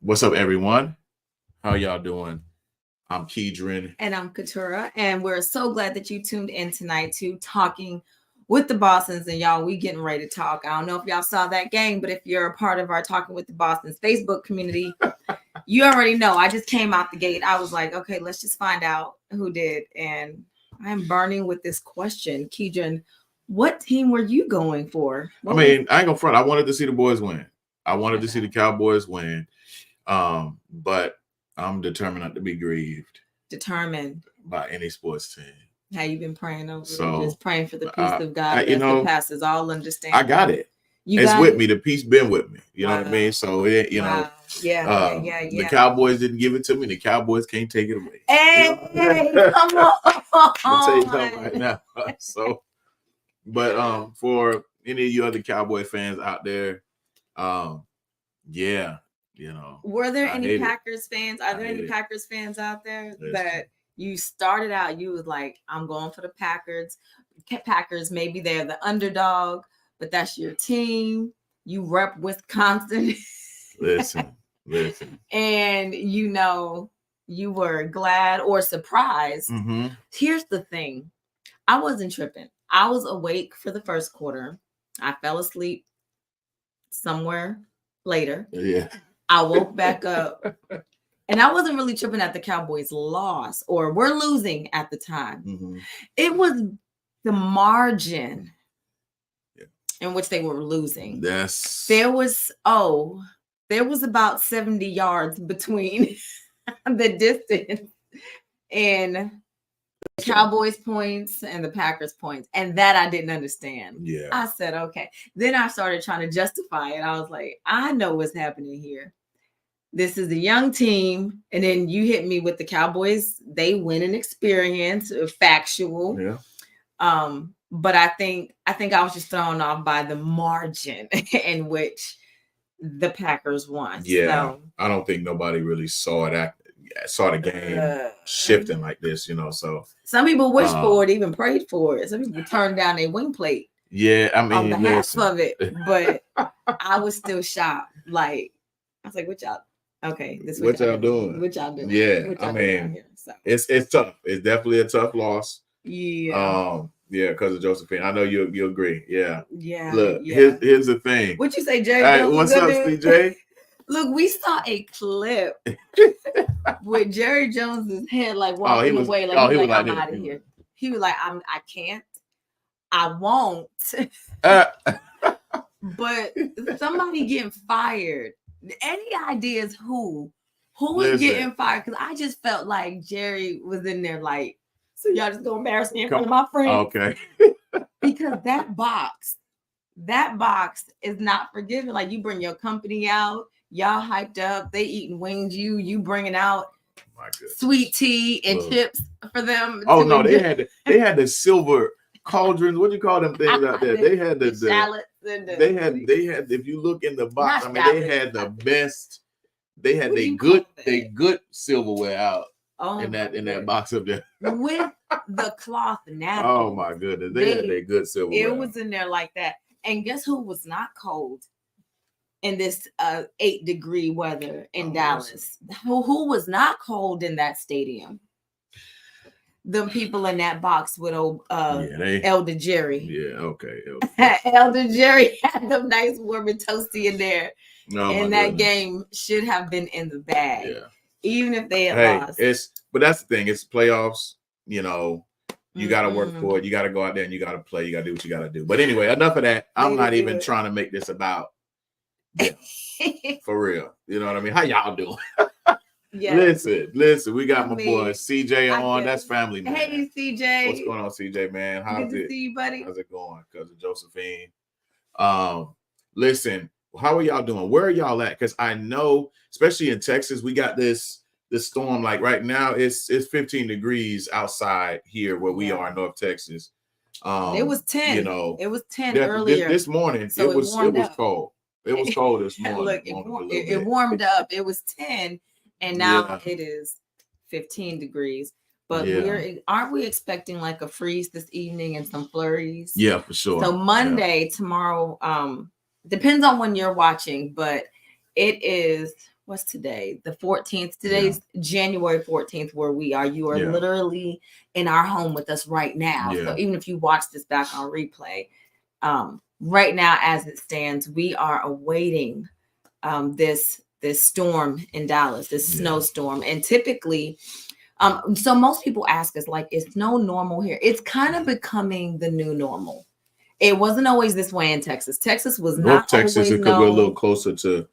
What's up, everyone? How y'all doing? I'm Keedren. And I'm Katura. And we're so glad that you tuned in tonight to Talking with the Bostons. And y'all, we getting ready to talk. I don't know if y'all saw that game, but if you're a part of our Talking with the Bostons Facebook community, you already know. I just came out the gate. I was like, okay, let's just find out who did. And I'm burning with this question. Keedren, what team were you going for? I ain't gonna front. I wanted to see the boys win. I wanted to see the Cowboys win. But I'm determined not to be grieved. Determined by any sports team. How you been praying over it? Just praying for the peace of God that passes all understanding. I got it. It's with me. The peace been with me. You know what I mean? So it, the Cowboys didn't give it to me. The Cowboys can't take it away. Hey, come on. I'll tell you something right now. So, but for any of you other Cowboy fans out there, were there any Packers fans? Are there any Packers fans out there that you started out, you was like, I'm going for the Packers. Packers, maybe they're the underdog, but that's your team. You rep Wisconsin. Listen. And you were glad or surprised. Mm-hmm. Here's the thing. I wasn't tripping. I was awake for the first quarter. I fell asleep somewhere later. Yeah. I woke back up and I wasn't really tripping at the Cowboys' loss or were losing at the time. Mm-hmm. It was the margin in which they were losing. There was about 70 yards between the distance and the Cowboys points and the Packers points. And that I didn't understand. Yeah. I said, okay. Then I started trying to justify it. I was like, I know what's happening here. This is a young team. And then you hit me with the Cowboys. They win in experience, factual. Yeah. But I think I was just thrown off by the margin in which the Packers won. Yeah. So, I don't think nobody really saw the game shifting like this, so some people wished for it, even prayed for it. Some people turned down their wing plate. Yeah, I mean, on behalf of it, but I was still shocked. Like, I was like, what y'all doing? What y'all doing? Yeah, I mean, it's tough. It's definitely a tough loss. Yeah. Yeah, because of Josephine. I know you agree. Yeah. Yeah. Look, here's the thing. What you say, Jerry? Hey, what's up, CJ? Look, we saw a clip with Jerry Jones's head like walking away, like, he was like, I'm out of here. He was like, I can't, I won't. But somebody getting fired. Any ideas who is getting fired? Because I just felt like Jerry was in there like, so y'all just gonna embarrass me in front of my friends. Okay. Because that box is not forgiving. Like, you bring your company out, y'all hyped up, they eating wings, you bringing out sweet tea and chips for them. Oh no, they had the silver cauldrons. What do you call them things out there? They had the shallots. They had. If you look in the box, they had the best. They had they good silverware out. In that box up there with the cloth napkin. Oh my goodness, they had their good silverware. It was in there like that. And guess who was not cold in this 8-degree weather in Dallas? Who was not cold in that stadium? The people in that box with Elder Jerry. Yeah, okay. Elder Jerry had them nice warm and toasty in there. And that game should have been in the bag. Yeah. Even if they had lost. But that's the thing. It's playoffs. You got to work for it. You got to go out there and you got to play. You got to do what you got to do. But anyway, enough of that. I'm not even trying to make this about them. For real. You know what I mean? How y'all doing? Yeah. Listen. We got my boy CJ on. That's family, man. Hey, CJ. What's going on, CJ, man? Good to see you, buddy. How's it going? Cousin Josephine. Listen. How are y'all doing? Where are y'all at? Because I know, especially in Texas, we got this storm. Like right now, it's 15 degrees outside here where we are in North Texas. It was 10. It was 10 earlier. This morning, so it was cold. It was cold this morning. Look, it warmed up. It was 10, and now it is 15 degrees. But aren't we expecting like a freeze this evening and some flurries? Yeah, for sure. So Monday, tomorrow, depends on when you're watching, but it is, what's today? The 14th. Today's January 14th where we are. You are literally in our home with us right now. So even if you watch this back on replay, right now as it stands, we are awaiting this storm in Dallas, this snowstorm. And typically, so most people ask us, like, is snow normal here? It's kind of becoming the new normal. It wasn't always this way in Texas. Texas was North not Texas always because we're a little closer to.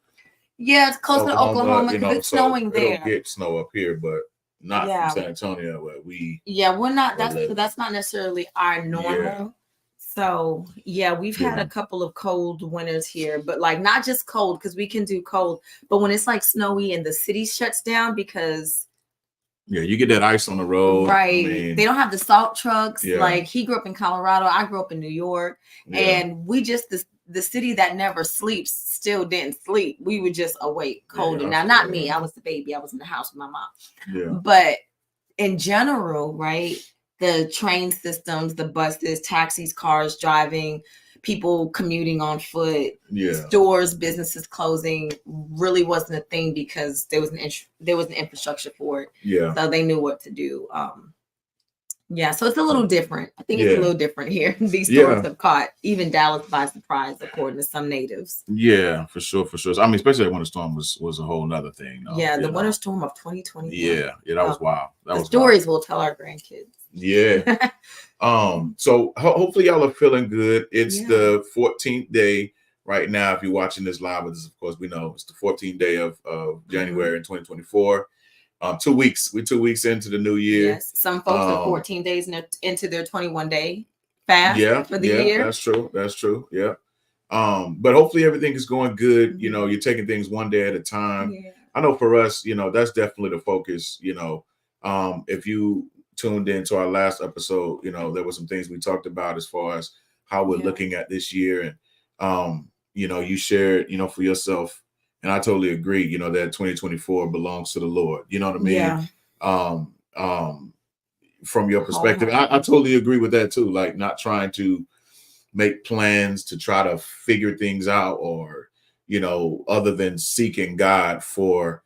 Yeah, it's close to Oklahoma you because know, it's snowing there. It'll get snow up here, but not from San Antonio where we. Yeah, we're not. That's not necessarily our normal. Yeah. So we've had a couple of cold winters here, but like not just cold because we can do cold, but when it's like snowy and the city shuts down because. Yeah, you get that ice on the road. Right. I mean, they don't have the salt trucks. Like he grew up in Colorado. I grew up in New York. And we just, the city that never sleeps still didn't sleep. We were just awake, cold. And now, not me. I was the baby. I was in the house with my mom. Yeah. But in general, right, the train systems, the buses, taxis, cars driving, people commuting on foot, stores, businesses closing really wasn't a thing because there was an infrastructure for it. Yeah. So they knew what to do. So it's a little different. I think it's a little different here. These storms have caught even Dallas by surprise, according to some natives. Yeah, for sure. I mean, especially when the storm was a whole nother thing. The winter storm of 2020. Yeah, that was wild. The stories we'll tell our grandkids. Yeah. So hopefully y'all are feeling good. It's the 14th day right now. If you're watching this live, of course we know it's the 14th day of January in 2024. 2 weeks. We're 2 weeks into the new year. Yes. Some folks are 14 days into their 21-day fast for the year. That's true. Yeah. But hopefully everything is going good. You know, you're taking things one day at a time. Yeah. I know for us, that's definitely the focus. If you tuned into our last episode, there were some things we talked about as far as how we're looking at this year. And, you shared, for yourself. And I totally agree, that 2024 belongs to the Lord. You know what I mean? Yeah. From your perspective, I totally agree with that too. Like not trying to make plans to try to figure things out or, other than seeking God for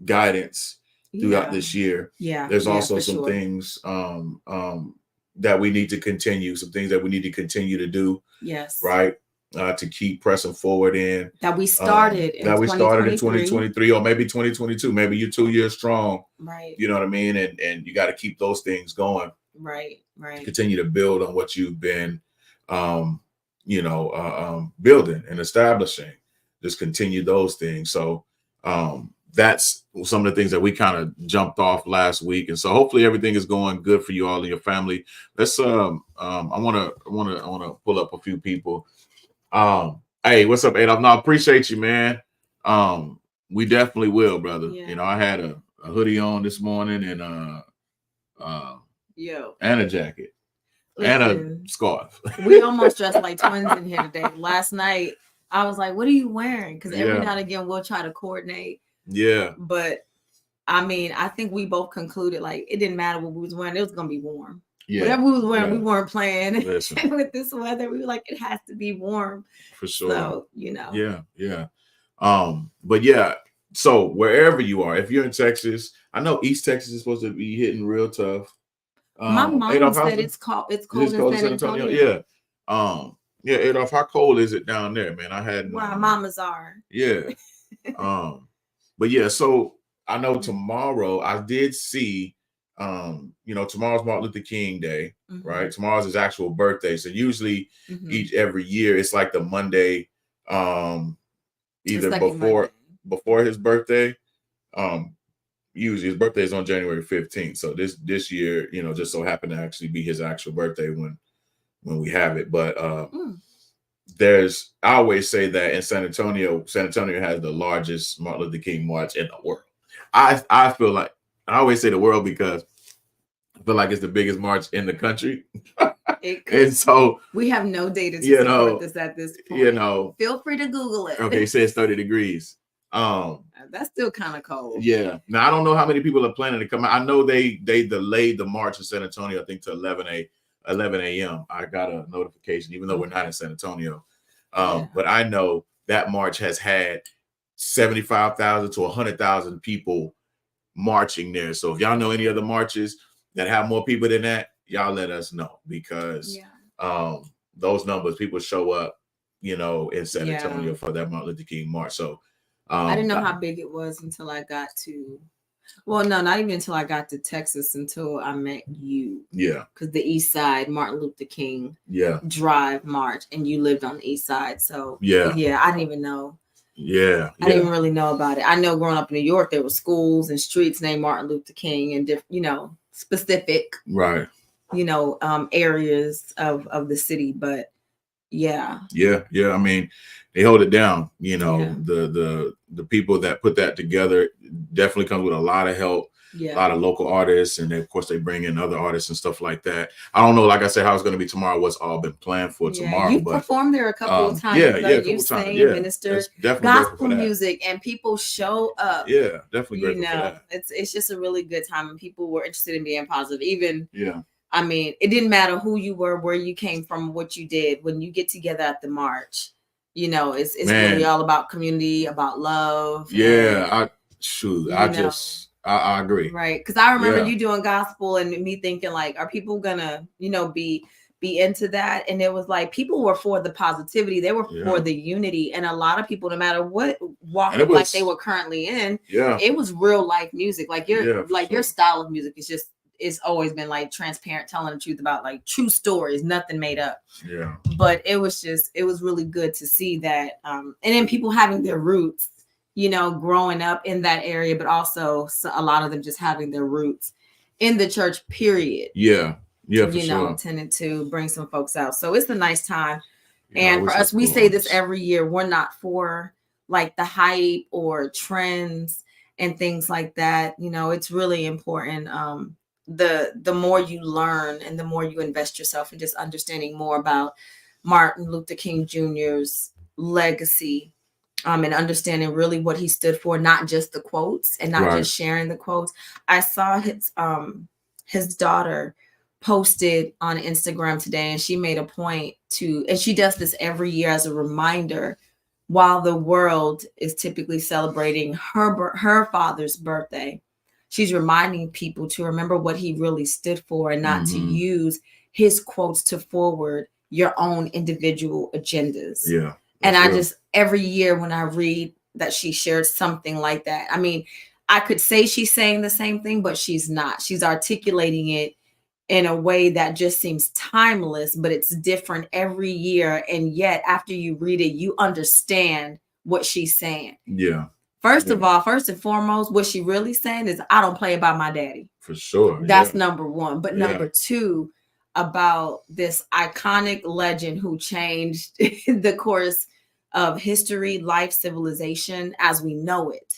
guidance throughout this year. Yeah. There's also some things that we need to continue, some things that we need to continue to do. Yes. Right. To keep pressing forward in that we started in 2023 or maybe 2022. Maybe you're 2 years strong. Right. You know what I mean? And you got to keep those things going. Right. Continue to build on what you've been building and establishing. Just continue those things. So that's some of the things that we kind of jumped off last week. And so hopefully everything is going good for you all and your family. Let's I want to pull up a few people. Hey, what's up, Adolf? No, I appreciate you, man. We definitely will, brother. Yeah. I had a hoodie on this morning and and a jacket. Listen, and a scarf. We almost dressed like twins in here today. Last night, I was like, what are you wearing? Because every now and again, we'll try to coordinate. Yeah. But, I mean, I think we both concluded, like, it didn't matter what we was wearing. It was going to be warm. Yeah. Whatever we was wearing, we weren't playing with this weather. We were like, it has to be warm. For sure. So, Yeah. But yeah, so wherever you are, if you're in Texas, I know East Texas is supposed to be hitting real tough. My mom said it's cold in San Antonio. Yeah. Adolf, how cold is it down there, man? I had where our mamas are. Yeah. But yeah, so I know tomorrow I did see tomorrow's Martin Luther King Day, right? Tomorrow's his actual birthday. So usually every year it's like the Monday, either before his birthday. Usually his birthday is on January 15th. So this year, just so happened to actually be his actual birthday when we have it. But I always say that in San Antonio has the largest Martin Luther King march in the world. I feel like I always say the world because I feel like it's the biggest march in the country. And so we have no data to support this at this point. Feel free to Google it. Okay, it says 30 degrees. That's still kind of cold. Yeah. Now I don't know how many people are planning to come out. I know they delayed the march in San Antonio, I think to 11 a.m. I got a notification, even though we're not in San Antonio. But I know that march has had 75,000 to 100,000 people marching there. So if y'all know any other marches that have more people than that, y'all let us know, because those numbers, people show up, in San Antonio for that Martin Luther King march. So I didn't know how big it was until I got to, well, no, not even until I got to Texas, until I met you. Yeah. Because the East Side Martin Luther King Drive March, and you lived on the East Side. So I didn't even know. Yeah. I didn't even really know about it. I know growing up in New York, there were schools and streets named Martin Luther King and different, specific, areas of the city. But yeah. I mean, they hold it down. The people that put that together definitely comes with a lot of help. A lot of local artists, and of course they bring in other artists and stuff like that. I don't know, like I said, how it's going to be tomorrow. What's all been planned for tomorrow? You performed there a couple of times. You sang, ministered gospel music, and people show up. Yeah, definitely grateful for that. It's just a really good time, and people were interested in being positive. Even I mean, it didn't matter who you were, where you came from, what you did. When you get together at the march, it's really all about community, about love. I agree. Right. Because I remember you doing gospel and me thinking, like, are people gonna, be into that? And it was like, people were for the positivity. They were for the unity. And a lot of people, no matter what walk of life they were currently in, it was real life music. Like your style of music is just, it's always been like transparent, telling the truth about like true stories, nothing made up. Yeah. But it was really good to see that. And then people having their roots, growing up in that area, but also a lot of them just having their roots in the church, period. Yeah, for sure. Tended to bring some folks out. So it's a nice time. And for us, we say this every year. We're not for like the hype or trends and things like that. It's really important. The more you learn and the more you invest yourself in just understanding more about Martin Luther King Jr.'s legacy, and understanding really what he stood for, not just the quotes and not just sharing the quotes. I saw his daughter posted on Instagram today, and she made a point and she does this every year as a reminder, while the world is typically celebrating her father's birthday, she's reminding people to remember what he really stood for and not to use his quotes to forward your own individual agendas. Yeah. And I just, every year when I read that she shared something like that, I mean, I could say she's saying the same thing, but she's not. She's articulating it in a way that just seems timeless, but it's different every year. And yet after you read it, you understand what she's saying. Yeah. First of all, first and foremost, what she really saying is, I don't play about my daddy. For sure. That's number one. But number two, about this iconic legend who changed the course of history, life, civilization as we know it,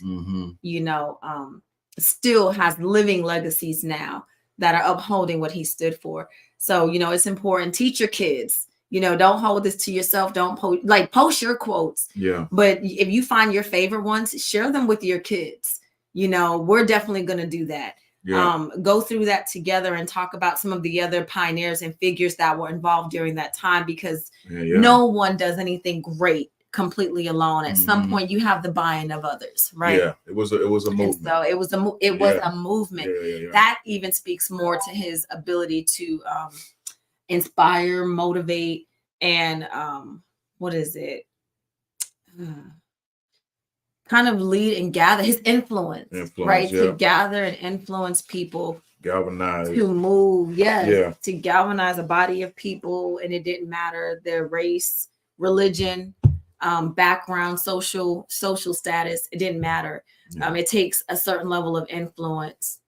still has living legacies now that are upholding what he stood for. So, it's important. Teach your kids, don't hold this to yourself. Don't post your quotes. Yeah. But if you find your favorite ones, share them with your kids. We're definitely going to do that. Yeah. Go through that together and talk about some of the other pioneers and figures that were involved during that time, because no one does anything great completely alone. At some point you have the buy-in of others, right? Yeah, it was a movement. And so it was a movement that even speaks more to his ability to inspire, motivate, and kind of lead and gather, his influence right? To gather and influence people, galvanize, to move, to galvanize a body of people. And it didn't matter their race, religion, background, social status. It didn't matter. It takes a certain level of influence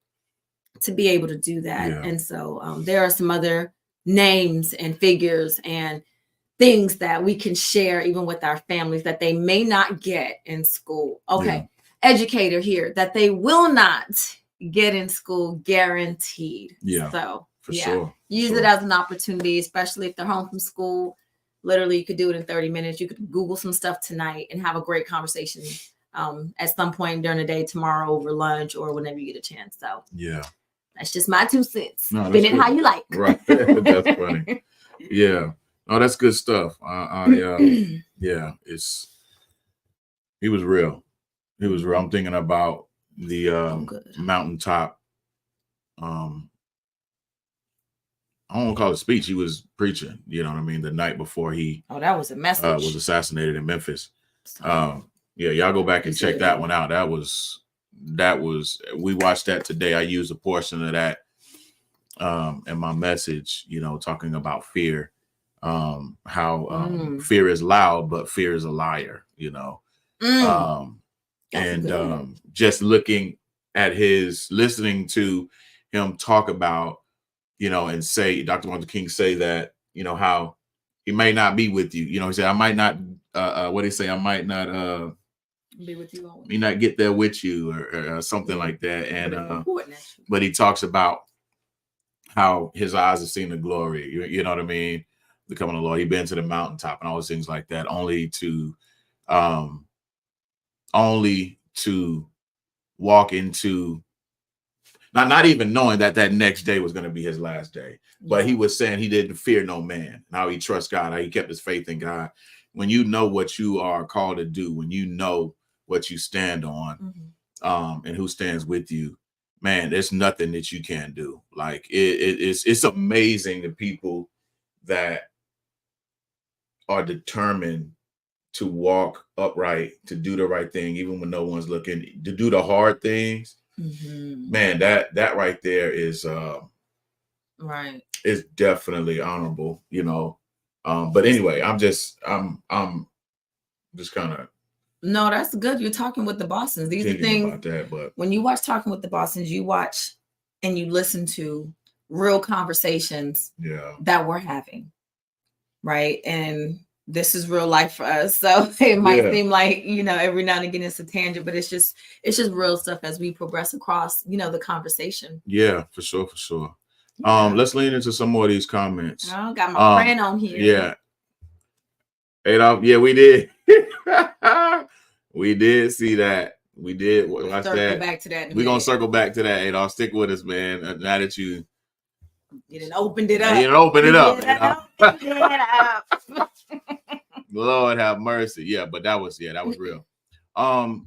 to be able to do that. And so there are some other names and figures and things that we can share even with our families that they may not get in school. Educator here, that they will not get in school, guaranteed. So sure. Use it as an opportunity, especially if they're home from school. Literally, you could do it in 30 minutes. You could Google some stuff tonight and have a great conversation at some point during the day, tomorrow over lunch or whenever you get a chance. So that's just my 2 cents. No, spin it how you like. Right. That's funny. Yeah. Oh, that's good stuff. He was real. He was real. I'm thinking about the mountaintop. I don't want to call it a speech. He was preaching, you know what I mean, the night before he that was a message. Was assassinated in Memphis. Yeah, y'all go back and check that one out. That was we watched that today. I used a portion of that in my message, you know, talking about fear. How fear is loud, but fear is a liar, you know. Just looking at listening to him talk about, you know, and say, Dr. Martin King say that, you know, how he may not be with you. You know, he said, I might not, what did he say? I might not be with you always. May not get there with you or something like that. And but he talks about how his eyes have seen the glory, you know what I mean? The coming of the Lord. He'd been to the mountaintop and all those things like that, only to walk into not even knowing that next day was going to be his last day. But he was saying he didn't fear no man. How he trusts God, how he kept his faith in God. When you know what you are called to do, when you know what you stand on, and who stands with you, man, there's nothing that you can't do. Like it's amazing the people that are determined to walk upright, to do the right thing, even when no one's looking, to do the hard things. Man, that right there is right. Is definitely honorable, you know. But anyway, I'm just kind of. No, that's good. You're talking with the Bostons. These are things about that, but when you watch Talking with the Bostons, you watch and you listen to real conversations that we're having. Right. And this is real life for us. So it might seem like, you know, every now and again it's a tangent, but it's just real stuff as we progress across, you know, the conversation. Yeah, for sure. Let's lean into some more of these comments. Oh, got my friend on here. Yeah. Adolf, yeah, we did. We did see that. We did watch that. Back to that. We're gonna circle back to that, Adolf. Stick with us, man. Now that you didn't open it up. You didn't open it up. Lord have mercy. Yeah, but that was real.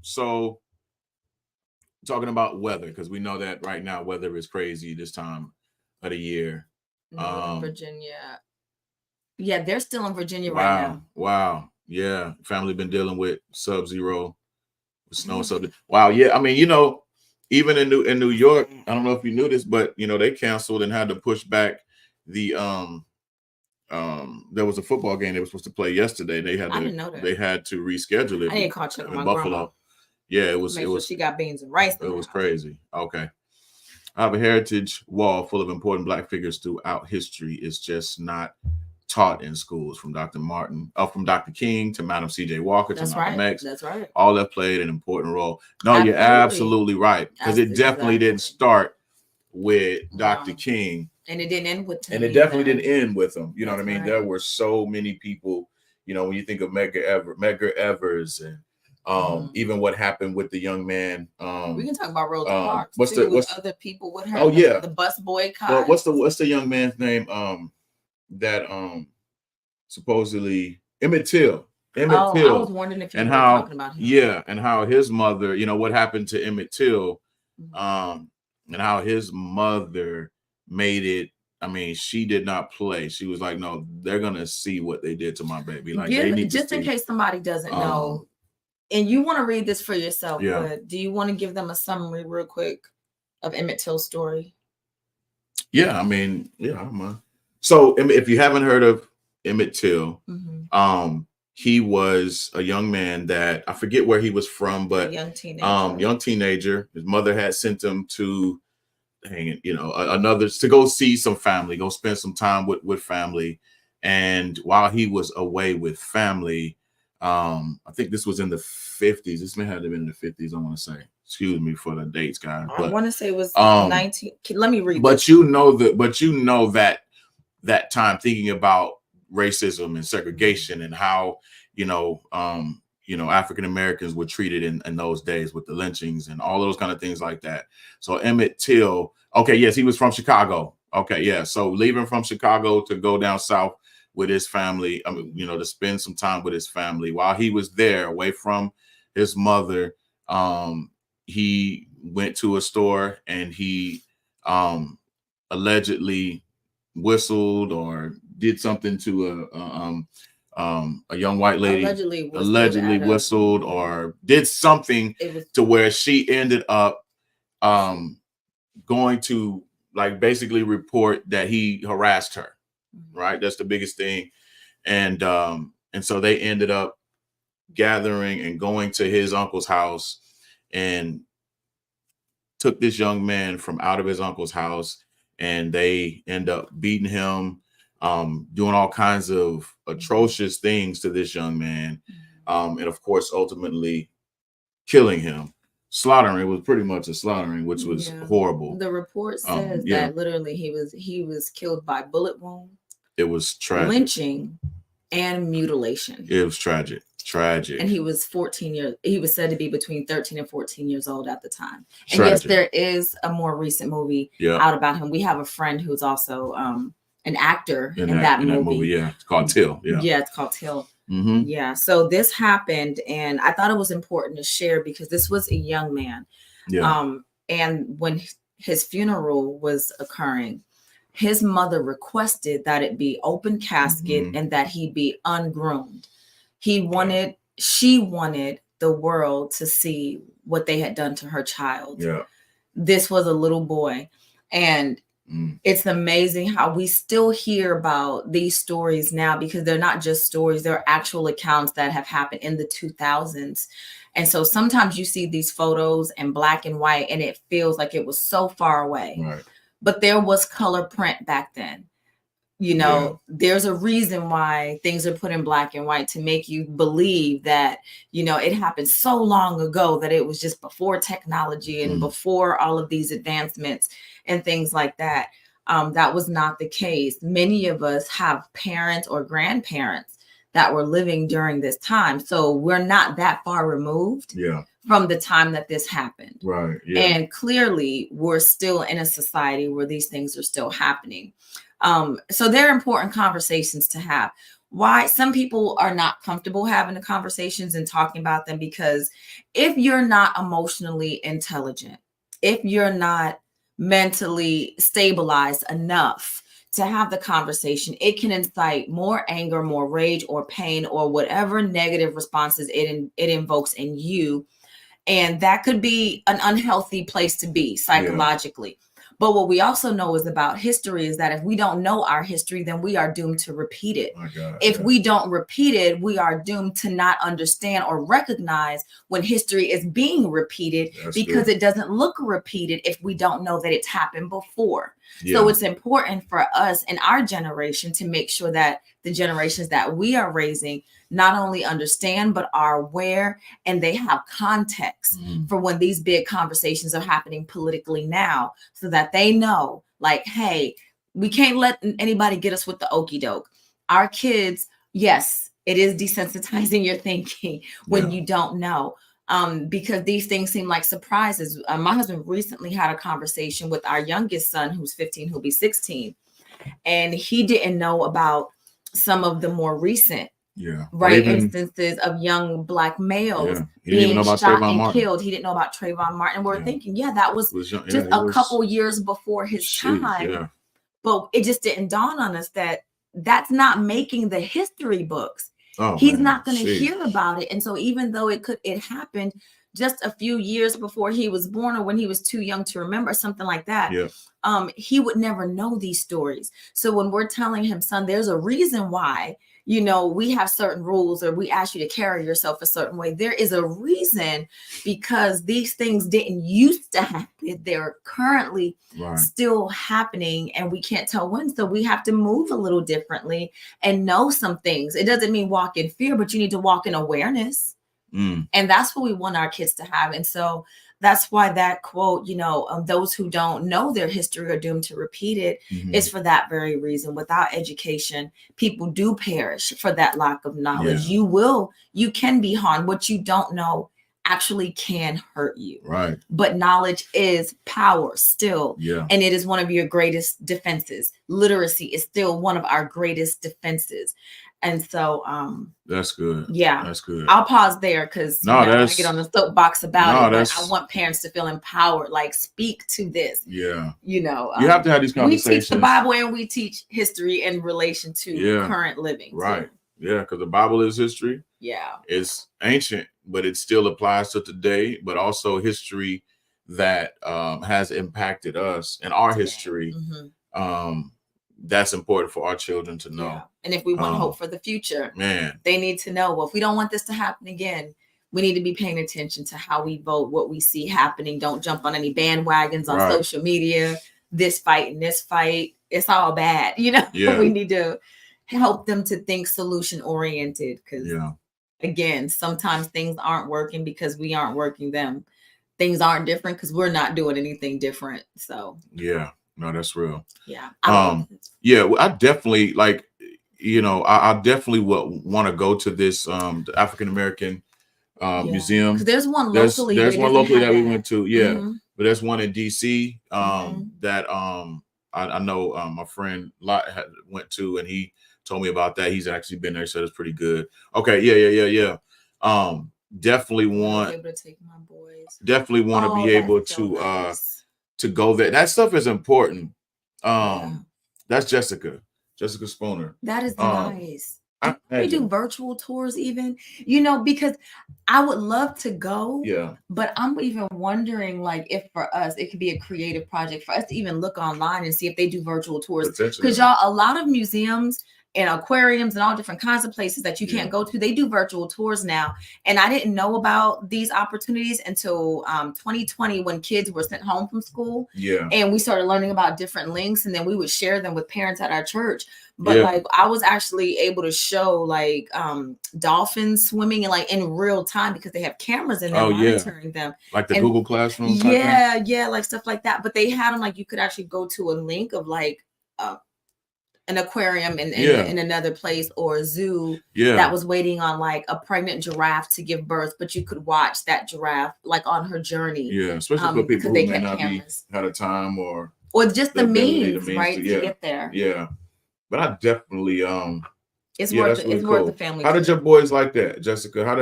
So talking about weather, because we know that right now weather is crazy this time of the year. Virginia. Yeah, they're still in Virginia right now. Wow. Yeah. Family been dealing with sub-zero, with snow. Wow. Yeah. I mean, you know, even in New York, I don't know if you knew this, but you know, they canceled and had to push back the there was a football game they were supposed to play yesterday. They had to reschedule it. I didn't call check on my Buffalo. Grandma. Yeah, it was. She got beans and rice. It was crazy. Okay. I have a heritage wall full of important Black figures throughout history. It's just not taught in schools. From Dr. King to Madam C.J. Walker to Malcolm X. That's right. All have played an important role. No, you're absolutely right, because it definitely didn't start with Dr. King, and it didn't end with him. And it definitely didn't end with him. You know what I mean? Right. There were so many people. You know, when you think of Medgar Evers and even what happened with the young man. We can talk about Rosa Parks. What's other people? What her? Oh yeah, the bus boycott. Well, what's the young man's name? That supposedly Emmett Till. I was wondering if you were talking about him. Yeah, and how his mother, you know, what happened to Emmett Till, and how his mother made it. I mean, she did not play. She was like, no, they're gonna see what they did to my baby. Like, they need just in case somebody doesn't know, and you want to read this for yourself. But do you want to give them a summary real quick of Emmett Till's story? Yeah, I mean, I don't mind. So if you haven't heard of Emmett Till, he was a young man that I forget where he was from, but young teenager. His mother had sent him to to go see some family, go spend some time with family. And while he was away with family, I think this was in the 50s. This may have been in the 50s, I want to say. Excuse me for the dates, guys. I want to say it was 19. Let me read. But that time, thinking about racism and segregation and how African Americans were treated in those days with the lynchings and all those kind of things like that. So Emmett Till, okay, yes, he was from Chicago. Okay, yeah. So leaving from Chicago to go down south with his family, to spend some time with his family while he was there away from his mother. He went to a store and he allegedly whistled or did something to a young white lady. Allegedly whistled or did something to where she ended up going to like basically report that he harassed her. Right, that's the biggest thing. And so they ended up gathering and going to his uncle's house and took this young man from out of his uncle's house, and they end up beating him, doing all kinds of atrocious things to this young man, and of course ultimately killing him. Slaughtering. It was pretty much a slaughtering, which was horrible. The report says that literally he was killed by bullet wound. It was tragic. Lynching and mutilation. It was tragic. And he was 14 years. He was said to be between 13 and 14 years old at the time. And yes, there is a more recent movie out about him. We have a friend who's also an actor in that movie. Yeah, it's called Till. Yeah, it's called Till. Yeah. So this happened, and I thought it was important to share because this was a young man. And when his funeral was occurring, his mother requested that it be open casket and that he be ungroomed. She wanted the world to see what they had done to her child. This was a little boy. And it's amazing how we still hear about these stories now, because they're not just stories, they're actual accounts that have happened in the 2000s. And so sometimes you see these photos in black and white and it feels like it was so far away. But there was color print back then. There's a reason why things are put in black and white to make you believe that, it happened so long ago that it was just before technology and before all of these advancements and things like that. That was not the case. Many of us have parents or grandparents that were living during this time. So we're not that far removed from the time that this happened. And clearly we're still in a society where these things are still happening. So they're important conversations to have. Why some people are not comfortable having the conversations and talking about them, because if you're not emotionally intelligent, if you're not mentally stabilized enough to have the conversation, it can incite more anger, more rage, or pain, or whatever negative responses it invokes in you. And that could be an unhealthy place to be psychologically. But what we also know is about history is that if we don't know our history, then we are doomed to repeat it. If we don't repeat it, we are doomed to not understand or recognize when history is being repeated, because it doesn't look repeated if we don't know that it's happened before. So it's important for us in our generation to make sure that the generations that we are raising not only understand, but are aware, and they have context for when these big conversations are happening politically now, so that they know, like, hey, we can't let anybody get us with the okie doke. Our kids, yes, it is desensitizing your thinking when you don't know. Because these things seem like surprises. My husband recently had a conversation with our youngest son, who's 15, who'll be 16, and he didn't know about some of the more recent instances of young Black males being shot and killed. He didn't know about Trayvon Martin. And we're thinking, that was just a couple years before his time. But it just didn't dawn on us that that's not making the history books. He's not going to hear about it. And so even though it happened just a few years before he was born, or when he was too young to remember, something like that, he would never know these stories. So when we're telling him, son, there's a reason why, we have certain rules, or we ask you to carry yourself a certain way. There is a reason, because these things didn't used to happen. They're currently still happening, and we can't tell when. So we have to move a little differently and know some things. It doesn't mean walk in fear, but you need to walk in awareness. And that's what we want our kids to have. And so that's why that quote, those who don't know their history are doomed to repeat it, is for that very reason. Without education, people do perish for that lack of knowledge. You can be harmed. What you don't know actually can hurt you. But knowledge is power still. And it is one of your greatest defenses. Literacy is still one of our greatest defenses. And so that's good. Yeah, that's good. I'll pause there because I get on the soapbox about it, but I want parents to feel empowered, like speak to this. Yeah. You have to have these conversations. We teach the Bible and we teach history in relation to current living. Right. Yeah, because the Bible is history. Yeah. It's ancient, but it still applies to today, but also history that has impacted us and our history. That's important for our children to know. And if we want hope for the future, man, they need to know, well, if we don't want this to happen again, we need to be paying attention to how we vote, what we see happening. Don't jump on any bandwagons on social media, this fight and this fight. It's all bad. We need to help them to think solution oriented, because again, sometimes things aren't working because we aren't working them. Things aren't different because we're not doing anything different. So no, that's real. I definitely I definitely want to go to this the African American museum. There's one locally. There's one locally that we went to. But there's one in DC that I know my friend Lot went to, and he told me about that. He's actually been there, said it's pretty good. Okay, yeah. Definitely want to take my boys. Definitely want to be able to go there. That stuff is important. That's Jessica Spooner. That is nice. We do virtual tours even, because I would love to go. Yeah. But I'm even wondering, like, if for us, it could be a creative project for us to even look online and see if they do virtual tours. Because y'all, a lot of museums and aquariums and all different kinds of places that you can't go to, they do virtual tours now. And I didn't know about these opportunities until 2020, when kids were sent home from school. Yeah. And we started learning about different links, and then we would share them with parents at our church. But like, I was actually able to show like dolphins swimming in real time, because they have cameras in there monitoring them. Like the Google Classroom. Yeah, like stuff like that. But they had them like, you could actually go to a link of like an aquarium in another place, or a zoo that was waiting on like a pregnant giraffe to give birth, but you could watch that giraffe like on her journey. Yeah, especially for people who may not be had a time or just the means right, to get there. Yeah, but I definitely it's worth worth the family. How did your boys like that, Jessica? How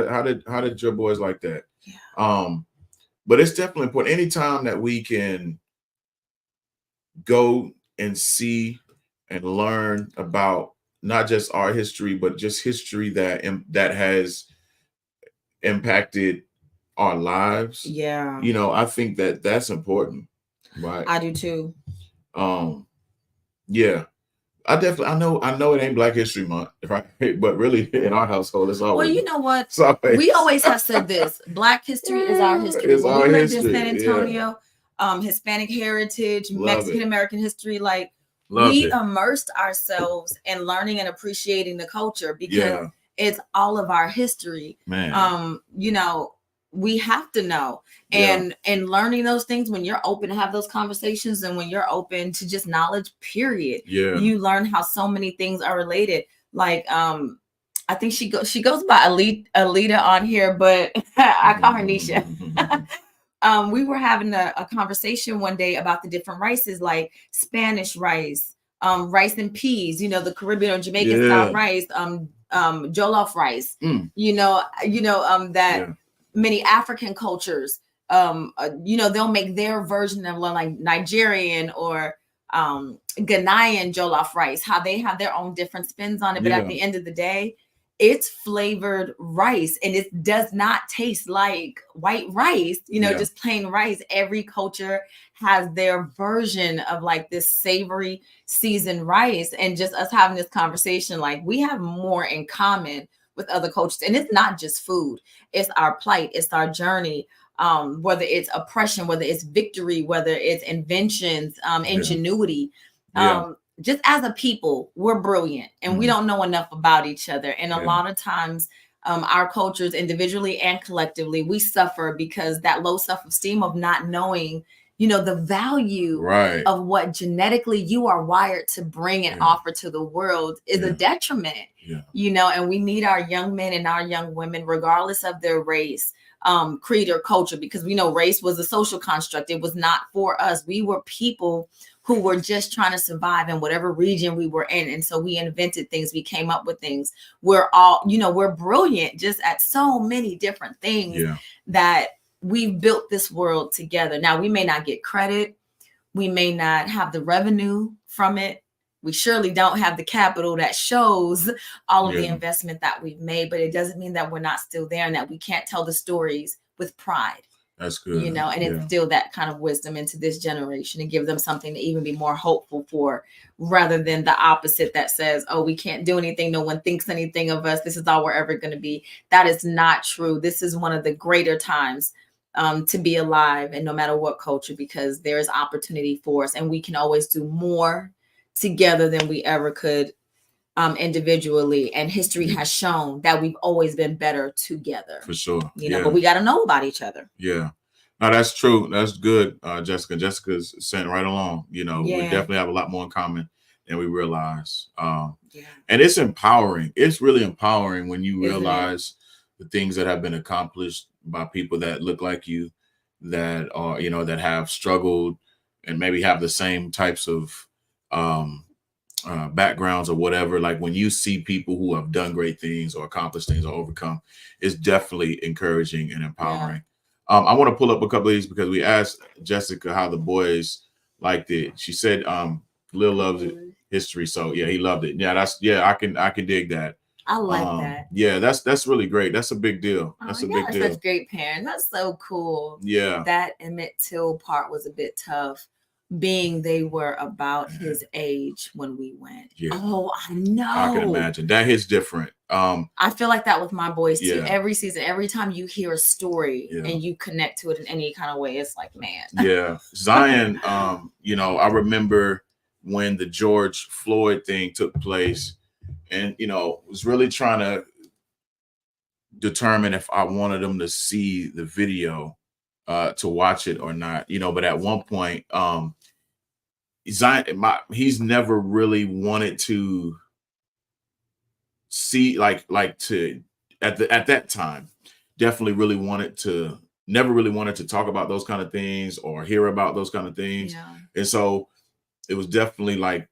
did your boys like that? Yeah. But it's definitely important. Anytime that we can go and see and learn about not just our history, but just history that has impacted our lives. Yeah. I think that's important. Right. I do too. Yeah. I know it ain't Black History Month, right? But really, in our household, it's always. Well, you know what? We always have said this: Black history is our history. It's our history. We lived in San Antonio, Hispanic heritage, Mexican American history, like. Immersed ourselves in learning and appreciating the culture, because it's all of our history. Man. We have to know, and learning those things, when you're open to have those conversations, and when you're open to just knowledge, period. You learn how so many things are related. Like, I think she goes by Alita on here, but I call her Nisha. We were having a conversation one day about the different rices, like Spanish rice, rice and peas, the Caribbean or Jamaican style rice, jollof rice, that many African cultures, they'll make their version of like Nigerian or Ghanaian jollof rice, how they have their own different spins on it. But at the end of the day, it's flavored rice, and it does not taste like white rice, just plain rice. Every culture has their version of like this savory seasoned rice, and just us having this conversation, like, we have more in common with other cultures. And it's not just food, it's our plight, it's our journey, whether it's oppression, whether it's victory, whether it's inventions, ingenuity. Just as a people, we're brilliant, and we don't know enough about each other. And a lot of times, our cultures, individually and collectively, we suffer because that low self-esteem of not knowing, the value of what genetically you are wired to bring and offer to the world is a detriment. And we need our young men and our young women, regardless of their race, creed, or culture, because we know race was a social construct. It was not for us. We were people who were just trying to survive in whatever region we were in. And so we invented things, we came up with things. We're all, we're brilliant just at so many different things that we've built this world together. Now, we may not get credit. We may not have the revenue from it. We surely don't have the capital that shows all of the investment that we've made, but it doesn't mean that we're not still there and that we can't tell the stories with pride. That's good. And instill that kind of wisdom into this generation and give them something to even be more hopeful for, rather than the opposite that says, oh, we can't do anything. No one thinks anything of us. This is all we're ever going to be. That is not true. This is one of the greater times to be alive, and no matter what culture, because there is opportunity for us and we can always do more together than we ever could individually. And history has shown that we've always been better together. For sure. But we got to know about each other. Yeah. No, that's true. That's good, Jessica. Jessica's sent right along. We definitely have a lot more in common than we realize. And it's empowering. It's really empowering when you realize the things that have been accomplished by people that look like you, that are, that have struggled and maybe have the same types of backgrounds or whatever. Like when you see people who have done great things or accomplished things or overcome, it's definitely encouraging and empowering. I want to pull up a couple of these because we asked Jessica how the boys liked it. She said Lil loves it, history. So he loved it. I can dig that. I like that. Yeah, that's really great. That's a big deal. That's a big deal. That's great parents. That's so cool. Yeah. That Emmett Till part was a bit tough, being they were about his age when we went. Yeah. Oh, I know. I can imagine. That hits different. I feel like that with my boys too. Every season, every time you hear a story and you connect to it in any kind of way, it's like, man. Yeah. Zion, I remember when the George Floyd thing took place, and was really trying to determine if I wanted them to see the video to watch it or not. But at one point, Zion, he's never really wanted to see at that time, definitely really never really wanted to talk about those kind of things or hear about those kind of things. And so it was definitely like,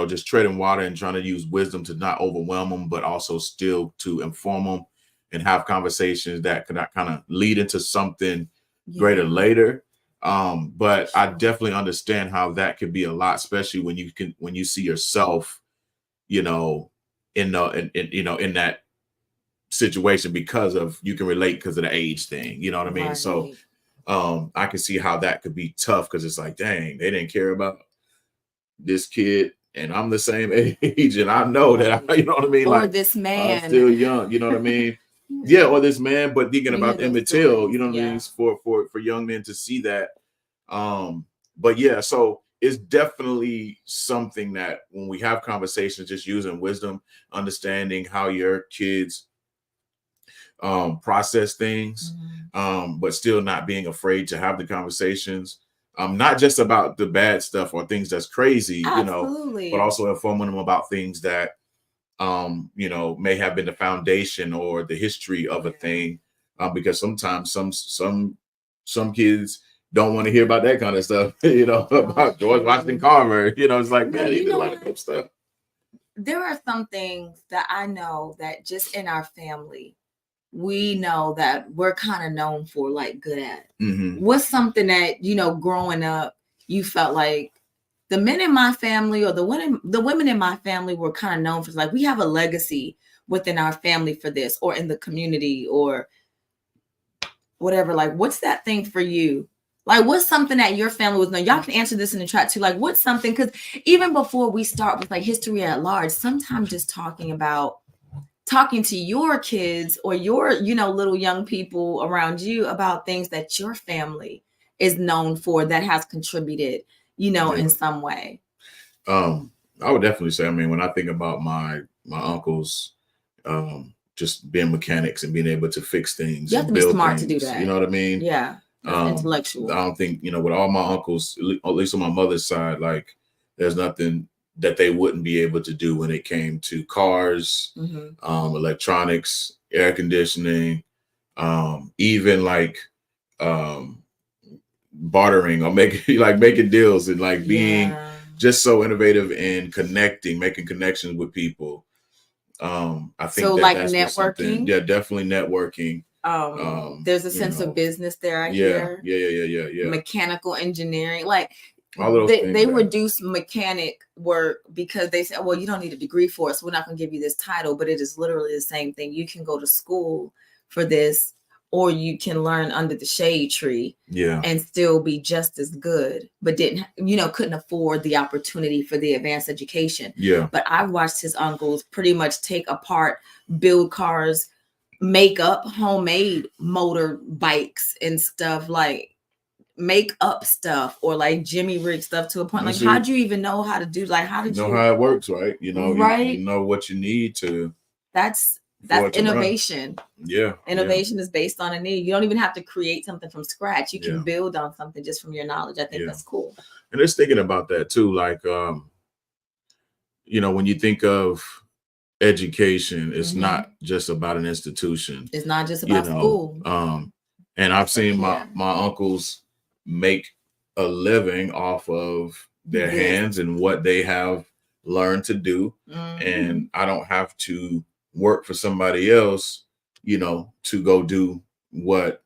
just treading water and trying to use wisdom to not overwhelm them, but also still to inform them and have conversations that could kind of lead into something greater later. But I definitely understand how that could be a lot, especially when you see yourself, in that situation, because of, you can relate because of the age thing, you know what I mean? Right. So I can see how that could be tough, because it's like, dang, they didn't care about this kid and I'm the same age and I know that, you know what I mean? Or like this man. I'm still young, you know what I mean? Or this man, but thinking about Emmett Till, you know what I mean? For young men to see that. So it's definitely something that when we have conversations, just using wisdom, understanding how your kids process things, but still not being afraid to have the conversations, not just about the bad stuff or things that's crazy, but also informing them about things that may have been the foundation or the history of a thing, because sometimes some kids don't want to hear about that kind of stuff, about George Washington Carver. It's like, man, he did a lot of good stuff. There are some things that I know that just in our family, we know that we're kind of known for, like, good at. What's something that, growing up, you felt like the men in my family or the women in my family were kind of known for, like, we have a legacy within our family for this, or in the community, or whatever. Like, what's that thing for you? Like, what's something that your family was known? Y'all can answer this in the chat too. Like, what's something? Because even before we start with like history at large, sometimes just talking to your kids or your, little young people around you about things that your family is known for, that has contributed, in some way. I would definitely say, when I think about my uncles, just being mechanics and being able to fix things. You have to be smart to do that. You know what I mean? Yeah. Intellectual. I don't think, with all my uncles, at least on my mother's side, like, there's nothing that they wouldn't be able to do when it came to cars, electronics, air conditioning, even like bartering or making deals and like being just so innovative and making connections with people. I think so like networking. Yeah, definitely networking. There's a sense of business there. I hear. Yeah. Mechanical engineering, like all those things. They reduce mechanic work because they said, well, you don't need a degree for it, so we're not going to give you this title. But it is literally the same thing. You can go to school for this, or you can learn under the shade tree, and still be just as good, but couldn't afford the opportunity for the advanced education. Yeah. But I watched his uncles pretty much take apart, build cars, make up homemade motor bikes and stuff, like make up stuff, or like Jimmy rig stuff to a point. Like, how'd you even know how to do? Like, how did you know how it works, right? You know, you know what you need to. That's innovation. Innovation is based on a need. You don't even have to create something from scratch. You can build on something just from your knowledge. I think that's cool. And just thinking about that too, like, when you think of education, it's not just about an institution. It's not just about school. And I've seen my uncles make a living off of their hands and what they have learned to do. And I don't have to work for somebody else, to go do what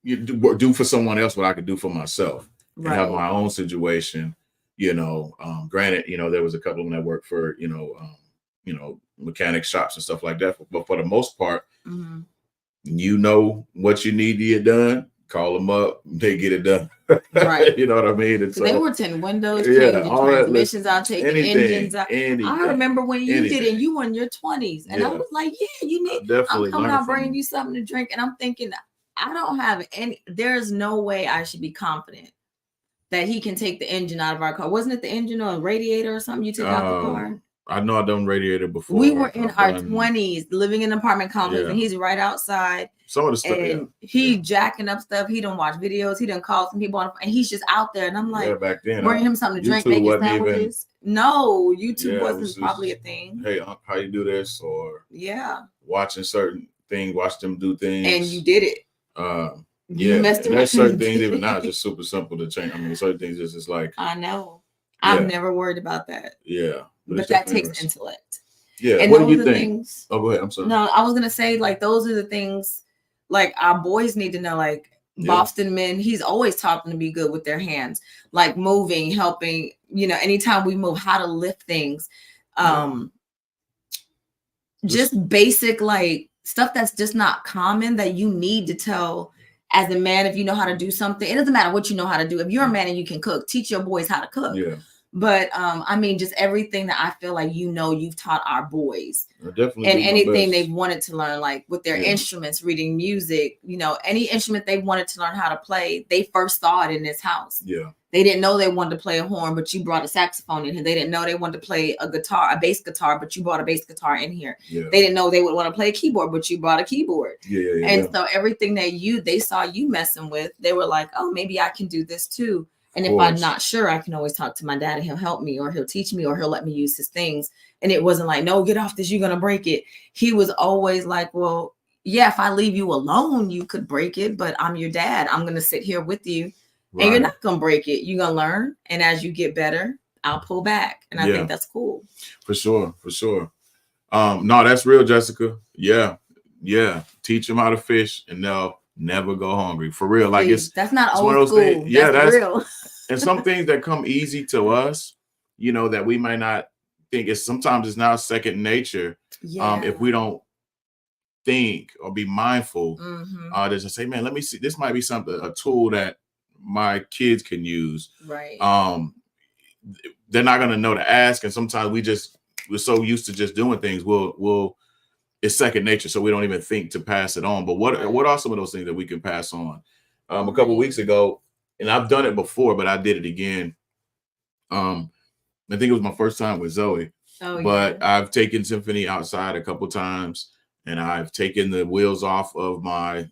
you do for someone else what I could do for myself. And have my own situation. Granted, there was a couple of them that worked for mechanic shops and stuff like that, but for the most part, what you need to get done, call them up, they get it done. Right. You know what I mean? And so they were tinting windows, changing transmissions out, taking engines out. I remember when you did it, you were in your 20s. And I was like, you need, I'm coming out bringing you something to drink. And I'm thinking, I don't have there's no way I should be confident that he can take the engine out of our car. Wasn't it the engine or a radiator or something you took out the car? I know I've done radiator before. We were in our 20s living in an apartment complex, and he's right outside. Some of the stuff, and he jacking up stuff. He don't watch videos. He done call some people and he's just out there. And I'm like, back then, bring him something to drink, making sandwiches. No, YouTube wasn't probably a thing. Hey, how you do this? Or watching certain things, watch them do things, and you did it. You messed around. There's certain things even now just super simple to change. I mean, certain things just like I know. I've never worried about that. Yeah. But that takes intellect. Yeah. And what do you think? Things, go ahead. I'm sorry. No, I was gonna say, like, those are the things like our boys need to know. Like Boston men, he's always taught them to be good with their hands, like moving, helping, anytime we move, how to lift things. Just basic like stuff that's just not common that you need to tell as a man. If you know how to do something, it doesn't matter what you know how to do. If you're a man and you can cook, teach your boys how to cook. Yeah. But I mean, just everything that I feel like you've taught our boys, definitely, and anything they've wanted to learn, like with their instruments, reading music, any instrument they wanted to learn how to play, they first saw it in this house. Yeah, they didn't know they wanted to play a horn, but you brought a saxophone in here. They didn't know they wanted to play a guitar, a bass guitar, but you brought a bass guitar in here. Yeah. They didn't know they would want to play a keyboard, but you brought a keyboard. Yeah. And so everything that they saw you messing with, they were like, oh, maybe I can do this too. And if I'm not sure, I can always talk to my dad and he'll help me, or he'll teach me, or he'll let me use his things. And it wasn't like, no, get off this, you're going to break it. He was always like, well, yeah, if I leave you alone, you could break it, but I'm your dad. I'm going to sit here with you and you're not going to break it. You're going to learn. And as you get better, I'll pull back. And I think that's cool. For sure. No, that's real, Jessica. Yeah. Teach them how to fish and they'll never go hungry. For real. Like that's not old one of those school. Things. Yeah, that's real. And some things that come easy to us, that we might not think sometimes it's now second nature. If we don't think or be mindful, just say, man, let me see. This might be a tool that my kids can use. Right. They're not gonna know to ask, and sometimes we're so used to just doing things. We'll it's second nature, so we don't even think to pass it on. But what are some of those things that we can pass on? A couple of weeks ago, and I've done it before, but I did it again. I think it was my first time with Zoe. But I've taken Symphony outside a couple times, and I've taken the wheels off of my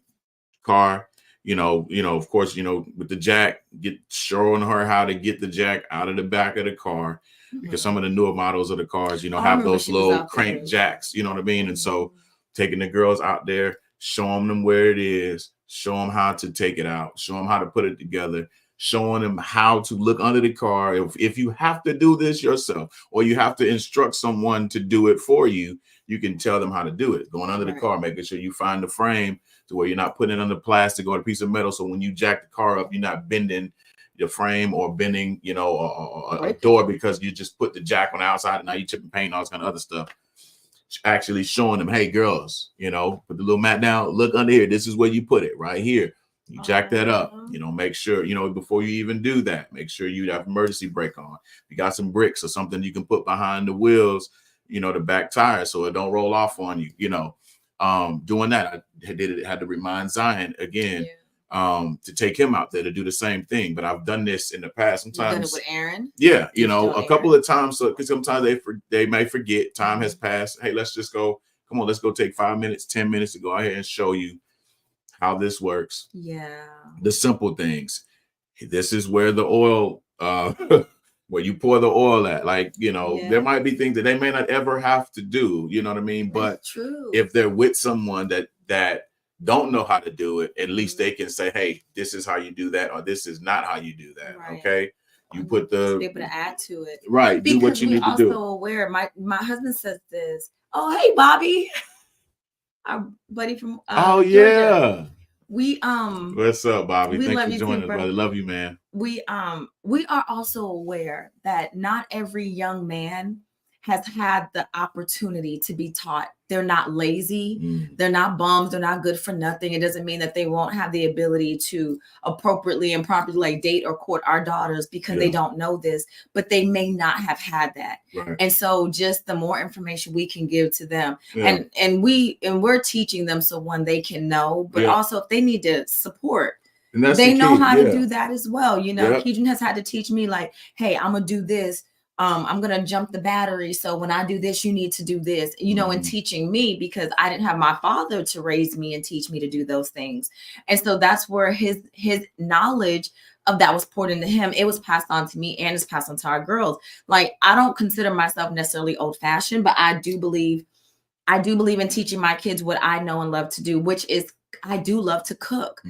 car. Of course, with the jack, showing her how to get the jack out of the back of the car. Because some of the newer models of the cars, have those little crank jacks, you know what I mean? And so taking the girls out there, showing them where it is, show them how to take it out, show them how to put it together, showing them how to look under the car. If you have to do this yourself, or you have to instruct someone to do it for you, you can tell them how to do it. Going under the car, making sure you find the frame to where you're not putting it under plastic or a piece of metal. So when you jack the car up, you're not bending the frame or bending, a door because you just put the jack on the outside and now you chipping paint and all this kind of other stuff. Actually showing them, hey, girls, put the little mat down, look under here. This is where you put it, right here. You jack that up, make sure, before you even do that, make sure you have emergency brake on. You got some bricks or something you can put behind the wheels, the back tire, so it don't roll off on you, doing that. I had to remind Zion again, to take him out there to do the same thing. But I've done this in the past. Sometimes. You've done it with Aaron? Yeah, a couple of times. So because sometimes they may forget. Time has passed. Hey, let's just go. Come on, let's go take 5 minutes, 10 minutes to go ahead and show you how this works. Yeah. The simple things. This is where the oil, where you pour the oil at. Like, there might be things that they may not ever have to do. You know what I mean? But if they're with someone that don't know how to do it, at least they can say, hey, this is how you do that, or this is not how you do that. Right. Okay. You put to be able to add to it. Right. Because do what you need to do. Also aware, my husband says this. Oh, hey, Bobby. Our buddy from Georgia. Yeah. We what's up, Bobby? Thanks for joining us, brother. Love you, man. We are also aware that not every young man has had the opportunity to be taught. They're not lazy. They're not bums. They're not good for nothing. It doesn't mean that they won't have the ability to appropriately and properly date or court our daughters because they don't know this, but they may not have had that. Right. And so just the more information we can give to them and we're teaching them so one, they can know, but also if they need to support, they know how to do that as well. Keedren has had to teach me like, hey, I'm going to do this. I'm going to jump the battery. So when I do this, you need to do this, and teaching me because I didn't have my father to raise me and teach me to do those things. And so that's where his knowledge of that was poured into him. It was passed on to me and it's passed on to our girls. Like, I don't consider myself necessarily old fashioned, but I do believe in teaching my kids what I know and love to do, which is I do love to cook.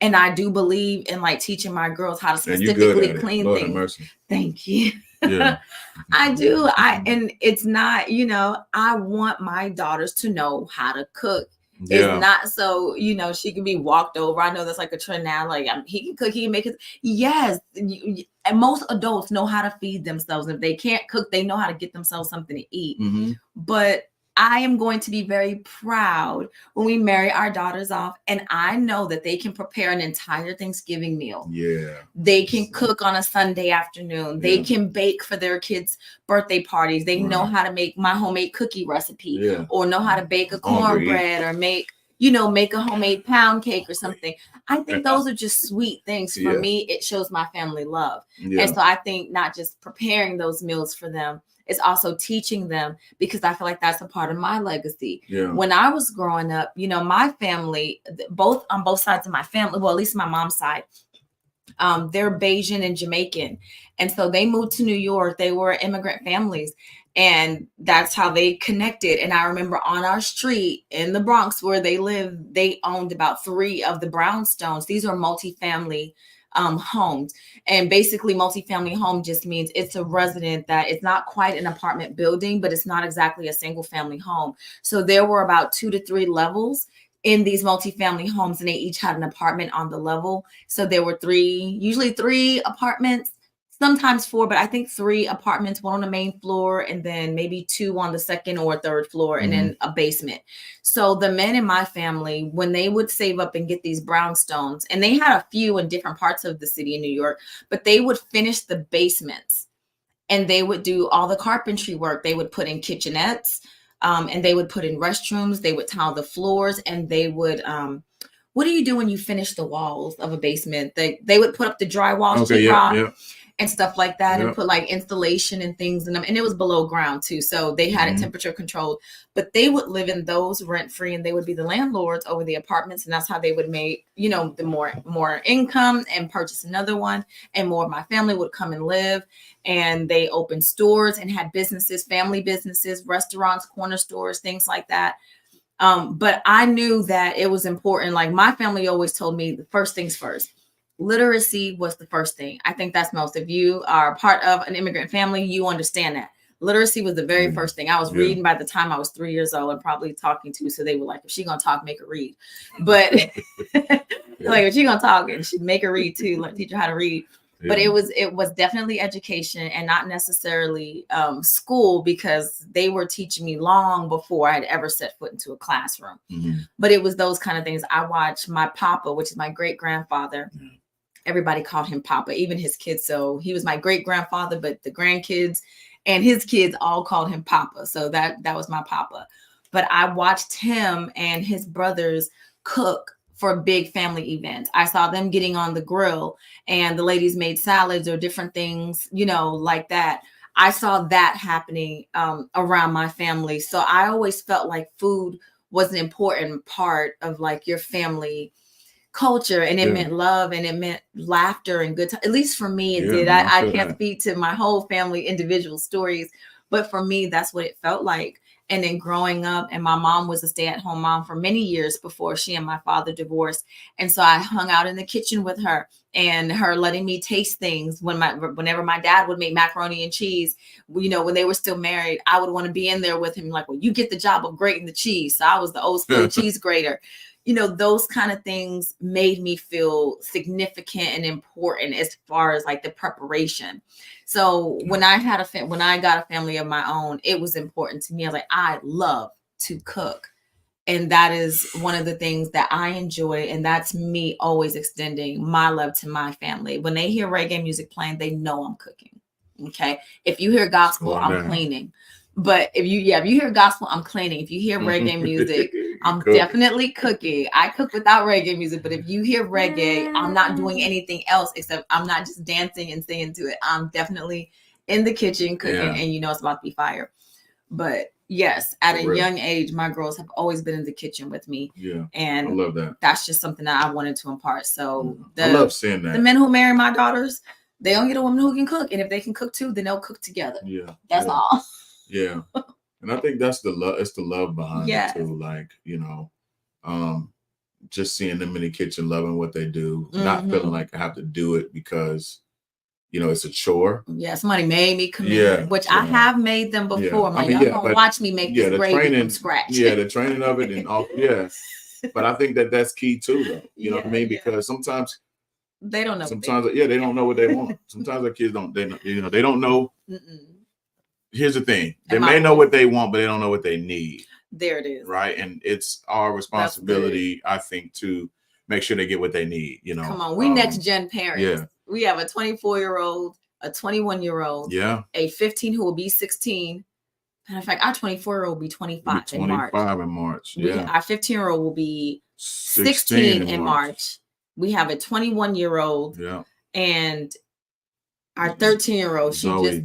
And I do believe in like teaching my girls how to specifically clean things. Thank you. Yeah. I do. And it's not, I want my daughters to know how to cook. It's not so, she can be walked over. I know that's like a trend now. Like he can cook, he can make it. Yes. And most adults know how to feed themselves. If they can't cook, they know how to get themselves something to eat. But I am going to be very proud when we marry our daughters off. And I know that they can prepare an entire Thanksgiving meal. Yeah. They can cook on a Sunday afternoon. They can bake for their kids' birthday parties. They know how to make my homemade cookie recipe or know how to bake a cornbread or make a homemade pound cake or something. I think those are just sweet things. For me, it shows my family love. And so I think not just preparing those meals for them, it's also teaching them, because I feel like that's a part of my legacy. When I was growing up, my family, on both sides of my family, well, at least my mom's side, they're Bayesian and Jamaican. And so they moved to New York. They were immigrant families. And that's how they connected. And I remember on our street in the Bronx where they lived, they owned about 3 of the brownstones. These are multifamily homes. And basically multifamily home just means it's a resident that it's not quite an apartment building, but it's not exactly a single family home. So there were about 2 to 3 levels in these multifamily homes, and they each had an apartment on the level. So there were usually 3 apartments, sometimes 4, but I think 3 apartments, 1 on the main floor and then maybe 2 on the second or third floor and then a basement. So the men in my family, when they would save up and get these brownstones, and they had a few in different parts of the city in New York, but they would finish the basements and they would do all the carpentry work. They would put in kitchenettes and they would put in restrooms. They would tile the floors, and they would, what do you do when you finish the walls of a basement? They would put up the drywall, sheetrock, and stuff like that, and put like insulation and things in them. And it was below ground too. So they had it temperature controlled, but they would live in those rent free, and they would be the landlords over the apartments. And that's how they would make, the more income and purchase another one. And more of my family would come and live, and they opened stores and had businesses, family businesses, restaurants, corner stores, things like that. But I knew that it was important. Like my family always told me the first things first. Literacy was the first thing. I think that's most. If you are part of an immigrant family, you understand that. Literacy was the very first thing. I was reading by the time I was 3 years old and probably talking to. So they were like, if she gonna talk, make her read. But like if she gonna talk and she make her read too, like teach her how to read. But it was definitely education and not necessarily school, because they were teaching me long before I had ever set foot into a classroom. But it was those kind of things. I watched my papa, which is my great grandfather. Everybody called him Papa, even his kids. So he was my great grandfather, but the grandkids and his kids all called him Papa. So that was my Papa. But I watched him and his brothers cook for big family events. I saw them getting on the grill and the ladies made salads or different things, you know, like that. I saw that happening around my family. So I always felt like food was an important part of like your family culture, and it meant love and it meant laughter and good time. At least for me, it did. I can't speak to my whole family individual stories, but for me, that's what it felt like. And then growing up, and my mom was a stay-at-home mom for many years before she and my father divorced. And so I hung out in the kitchen with her, and her letting me taste things. Whenever my dad would make macaroni and cheese, you know, when they were still married, I would want to be in there with him, like, well, you get the job of grating the cheese. So I was the old school cheese grater. You know, those kind of things made me feel significant and important as far as like the preparation. So when I got a family of my own, it was important to me. I was like, I love to cook. And that is one of the things that I enjoy. And that's me always extending my love to my family. When they hear reggae music playing, they know I'm cooking. Okay. If you hear gospel, I'm cleaning. But if you hear gospel, I'm cleaning. If you hear reggae music, I'm definitely cooking. I cook without reggae music, but if you hear reggae, I'm not doing anything else except I'm not just dancing and singing to it. I'm definitely in the kitchen cooking, and you know it's about to be fire. But yes, at a young age, my girls have always been in the kitchen with me. Yeah, and I love that. That's just something that I wanted to impart. So I love seeing that. The men who marry my daughters, they don't get a woman who can cook, and if they can cook too, then they'll cook together. Yeah, that's all. Yeah. And I think that's the love. It's the love behind it too. Like, you know, just seeing them in the kitchen, loving what they do, not feeling like I have to do it because, you know, it's a chore. Yeah, somebody made me come in, which I have made them before. I'm like, y'all gonna watch me make this gravy from scratch. Yeah, the training of it and all. Yeah. But I think that that's key too, though. You know what I mean? Because sometimes they don't know. Sometimes, they don't know what they want. Sometimes our kids don't. They don't know. Here's the thing. They may know what they want, but they don't know what they need. There it is. Right. And it's our responsibility, I think, to make sure they get what they need. You know, come on. We next gen parents. Yeah. We have a 24-year-old, a 21-year-old, a 15 who will be 16. Matter of fact, our 24-year-old will be 25 in March. 25 in March. Yeah. Our 15-year-old will be 16 in March. We have a 21-year-old. Yeah. And our 13-year-old, Zoe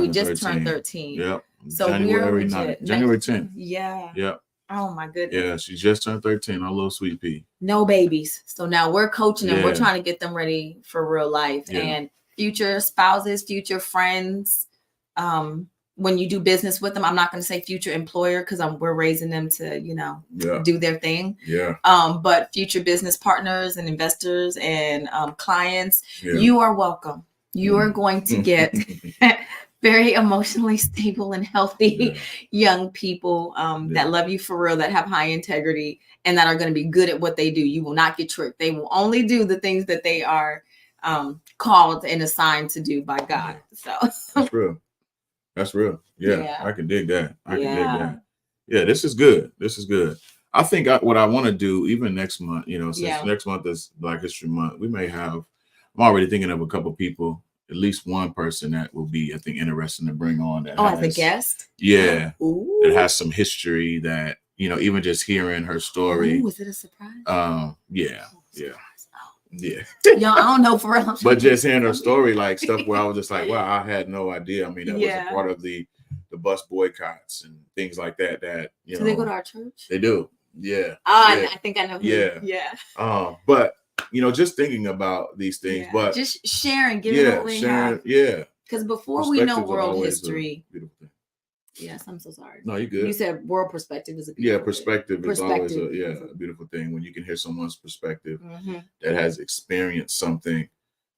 just turned 13. Yep. So January 9th. January 10th. Yeah. Yep. Oh my goodness. Yeah, she just turned 13, our little sweet pea. No babies. So now we're coaching them. We're trying to get them ready for real life. And future spouses, future friends. When you do business with them, I'm not going to say future employer because we're raising them to, you know, do their thing. Yeah. But future business partners and investors and clients, you are welcome. You are going to get very emotionally stable and healthy young people that love you for real, that have high integrity, and that are going to be good at what they do. You will not get tricked. They will only do the things that they are called and assigned to do by God. So that's real. That's real. Yeah, I can dig that. I can dig that. Yeah, this is good. This is good. I think what I want to do, even next month, you know, since next month is Black History Month, we may have. I'm already thinking of a couple of people, at least one person that will be, I think, interesting to bring on. That as a guest? Yeah. Ooh. That has some history that, you know, even just hearing her story. Ooh, is it a surprise? Yeah. Yeah. Yeah. Yo, I don't know for real. But just hearing her story, like stuff where I was just like, wow, I had no idea. I mean, that was a part of the bus boycotts and things like that. That, you know. Do they go to our church? They do. Yeah. I think I know who. Yeah. Yeah. But you know, just thinking about these things, but just sharing, giving what we have. Yeah. Because before we know world history, Yes, I'm so sorry. No, you're good. You said world perspective is a beautiful perspective thing. is always a beautiful thing when you can hear someone's perspective that has experienced something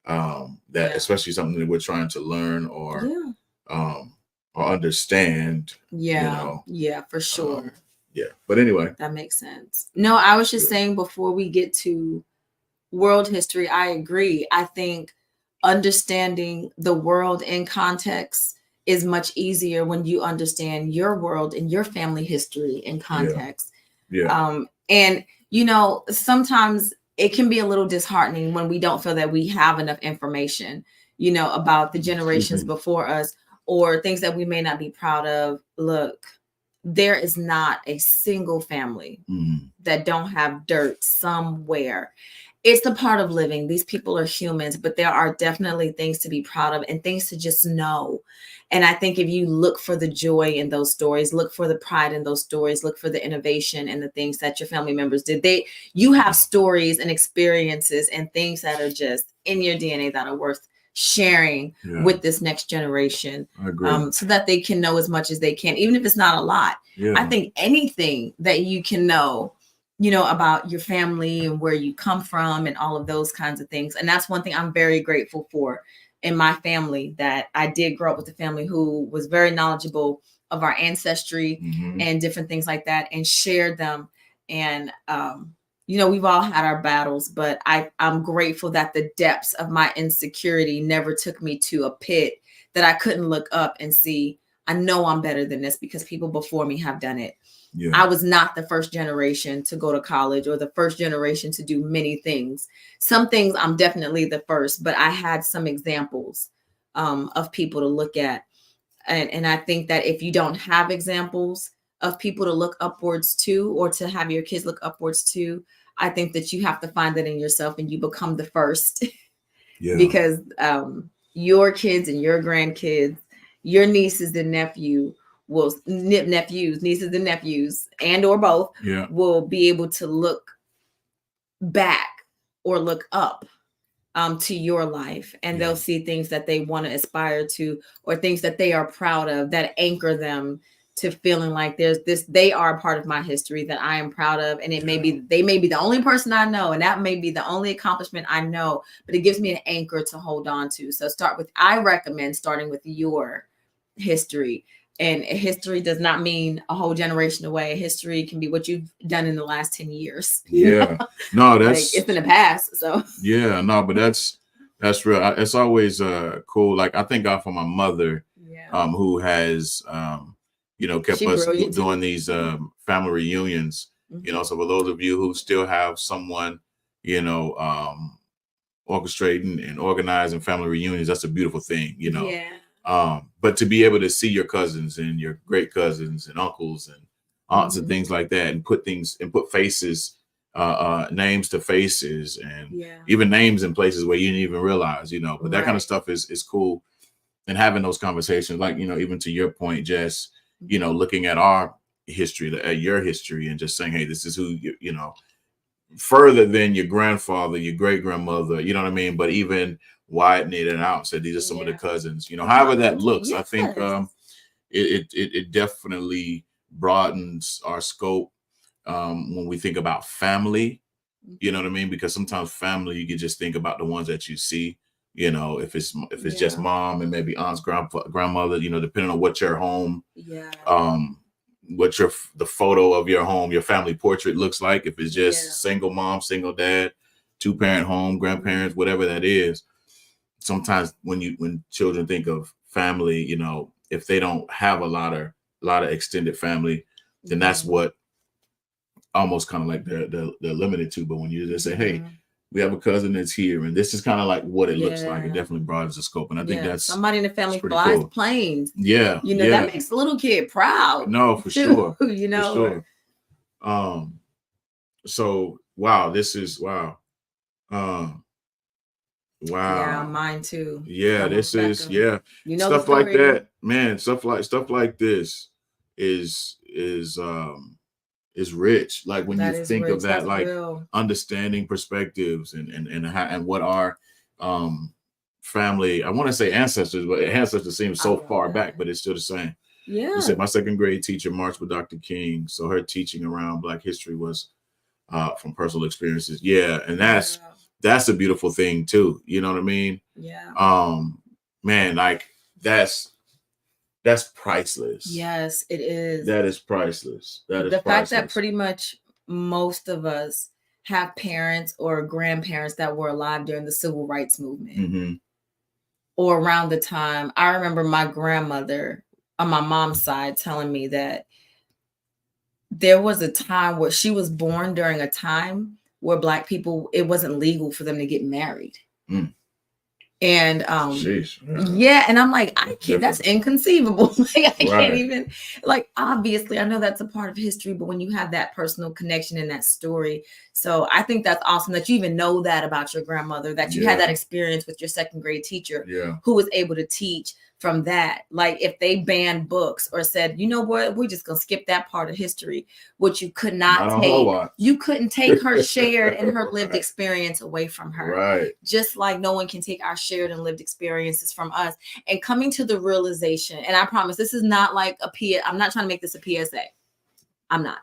that especially something that we're trying to learn or understand. Yeah, for sure. But anyway, that makes sense. No, I was just saying before we get to world history, I agree. I think understanding the world in context is much easier when you understand your world and your family history in context. And sometimes it can be a little disheartening when we don't feel that we have enough information, about the generations before us or things that we may not be proud of. Look, there is not a single family that don't have dirt somewhere. It's a part of living. These people are humans, but there are definitely things to be proud of and things to just know. And I think if you look for the joy in those stories, look for the pride in those stories, look for the innovation and the things that your family members did, you have stories and experiences and things that are just in your DNA that are worth sharing with this next generation. I agree. So that they can know as much as they can, even if it's not a lot. I think anything that you can know, about your family and where you come from and all of those kinds of things. And that's one thing I'm very grateful for in my family, that I did grow up with a family who was very knowledgeable of our ancestry and different things like that and shared them. And, we've all had our battles, but I'm grateful that the depths of my insecurity never took me to a pit that I couldn't look up and see, I know I'm better than this because people before me have done it. I was not the first generation to go to college or the first generation to do many things. Some things I'm definitely the first, but I had some examples of people to look at. And I think that if you don't have examples of people to look upwards to or to have your kids look upwards to, I think that you have to find that in yourself and you become the first. Because your kids and your grandkids, your nieces and nieces and nephews, and or both will be able to look back or look up to your life, and they'll see things that they want to aspire to or things that they are proud of that anchor them to feeling like they are a part of my history that I am proud of. And it may be, they may be the only person I know, and that may be the only accomplishment I know, but it gives me an anchor to hold on to. So I recommend starting with your history. And history does not mean a whole generation away. History can be what you've done in the last 10 years. No, that's it's in the past. So but that's real. It's always cool. Like I thank God for my mother, who has kept us doing these family reunions. So for those of you who still have someone, orchestrating and organizing family reunions, that's a beautiful thing. But to be able to see your cousins and your great cousins and uncles and aunts and things like that, and put faces, names to faces, and even names in places where you didn't even realize, but that kind of stuff is cool. And having those conversations, like, even to your point, Jess, looking at our history, at your history, and just saying, hey, this is who further than your grandfather, your great grandmother, you know what I mean? But even widening it out, said these are some of the cousins, however that looks. I think it definitely broadens our scope when we think about family, you know what I mean? Because sometimes family, you can just think about the ones that you see, if it's just mom and maybe aunt's grandmother, depending on what your home, what the photo of your home, your family portrait looks like. If it's just single mom, single dad, 2-parent home, grandparents, whatever that is. Sometimes when children think of family, if they don't have a lot of extended family, then that's what almost kind of like they're limited to. But when you just say, hey, we have a cousin that's here, and this is kind of like what it looks like, it definitely broadens the scope. And I think that's somebody in the family flies planes. That makes the little kid proud. No, for sure. For sure. So wow, this is wow. Wow. Yeah, mine too. This is stuff like that, man. Stuff like this is rich. Like when you think of that, like real. Understanding perspectives and what our family, I want to say ancestors, but ancestors seem so far back, but it's still the same. Yeah. My second grade teacher marched with Dr. King. So her teaching around Black history was from personal experiences. Yeah. And that's a beautiful thing too. You know what I mean? Yeah. Man, like that's priceless. Yes, it is. That is priceless. The fact that pretty much most of us have parents or grandparents that were alive during the civil rights movement. Mm-hmm. Or around the time, I remember my grandmother on my mom's side telling me that there was a time where she was born during a time where Black people, it wasn't legal for them to get married. Mm. And Jeez, yeah, and I'm like, I can't, that's inconceivable. Like, I can't even, like, obviously I know that's a part of history, but when you have that personal connection in that story, so I think that's awesome that you even know that about your grandmother, that you had that experience with your second grade teacher who was able to teach from that. Like, if they banned books or said, you know what, we're just gonna skip that part of history, which you could not take. You couldn't take her shared and her lived experience away from her. Right. Just like no one can take our shared and lived experiences from us. And coming to the realization, and I promise this is not like I'm not trying to make this a PSA. I'm not.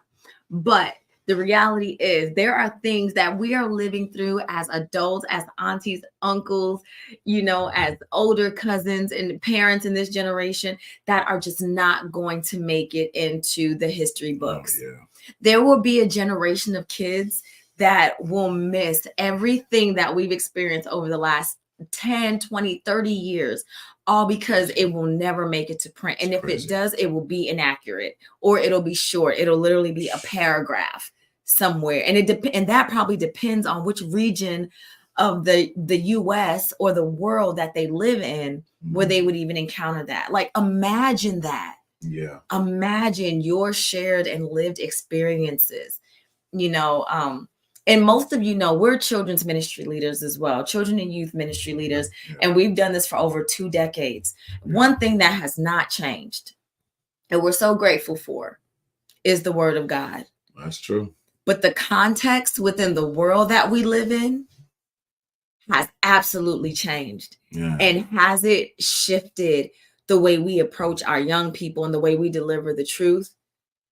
But the reality is there are things that we are living through as adults, as aunties, uncles, you know, as older cousins and parents in this generation that are just not going to make it into the history books. Oh, yeah. There will be a generation of kids that will miss everything that we've experienced over the last 10, 20, 30 years, all because it will never make it to print. And if it does, it will be inaccurate or it'll be short. It'll literally be a paragraph somewhere. And and that probably depends on which region of the US or the world that they live in, where they would even encounter that. Like, imagine that. Yeah. Imagine your shared and lived experiences, you know, and most of you know we're children's ministry leaders as well, children and youth ministry leaders. And we've done this for over 2 decades. One thing that has not changed and we're so grateful for is the word of God. That's true. But the context within the world that we live in has absolutely changed. Yeah. And has it shifted the way we approach our young people and the way we deliver the truth?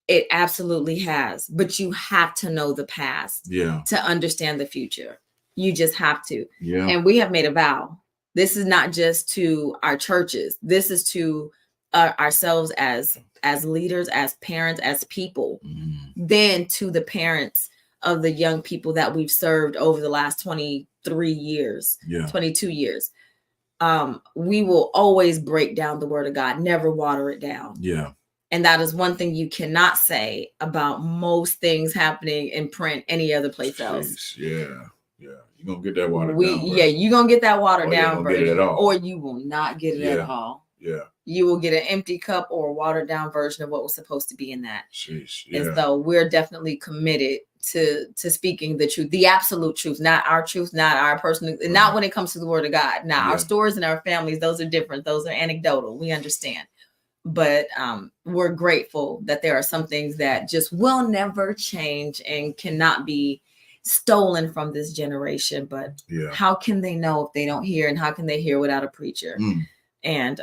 It absolutely has. But you have to know the past to understand the future. You just have to. Yeah. And we have made a vow. This is not just to our churches. This is to ourselves as leaders, as parents, as people, then to the parents of the young people that we've served over the last 23 years, 22 years. We will always break down the word of God, never water it down. Yeah. And that is one thing you cannot say about most things happening in print any other place else. Yeah. Yeah. You're going to get that watered down. Yeah, you're going to get that watered down version. Get it at all. Or you will not get it at all. Yeah. You will get an empty cup or a watered down version of what was supposed to be in that. Yeah. And so we're definitely committed to speaking the truth, the absolute truth, not our truth, not our personal, not when it comes to the word of God. Now, our stories and our families, those are different. Those are anecdotal. We understand. But we're grateful that there are some things that just will never change and cannot be stolen from this generation. But how can they know if they don't hear? And how can they hear without a preacher? And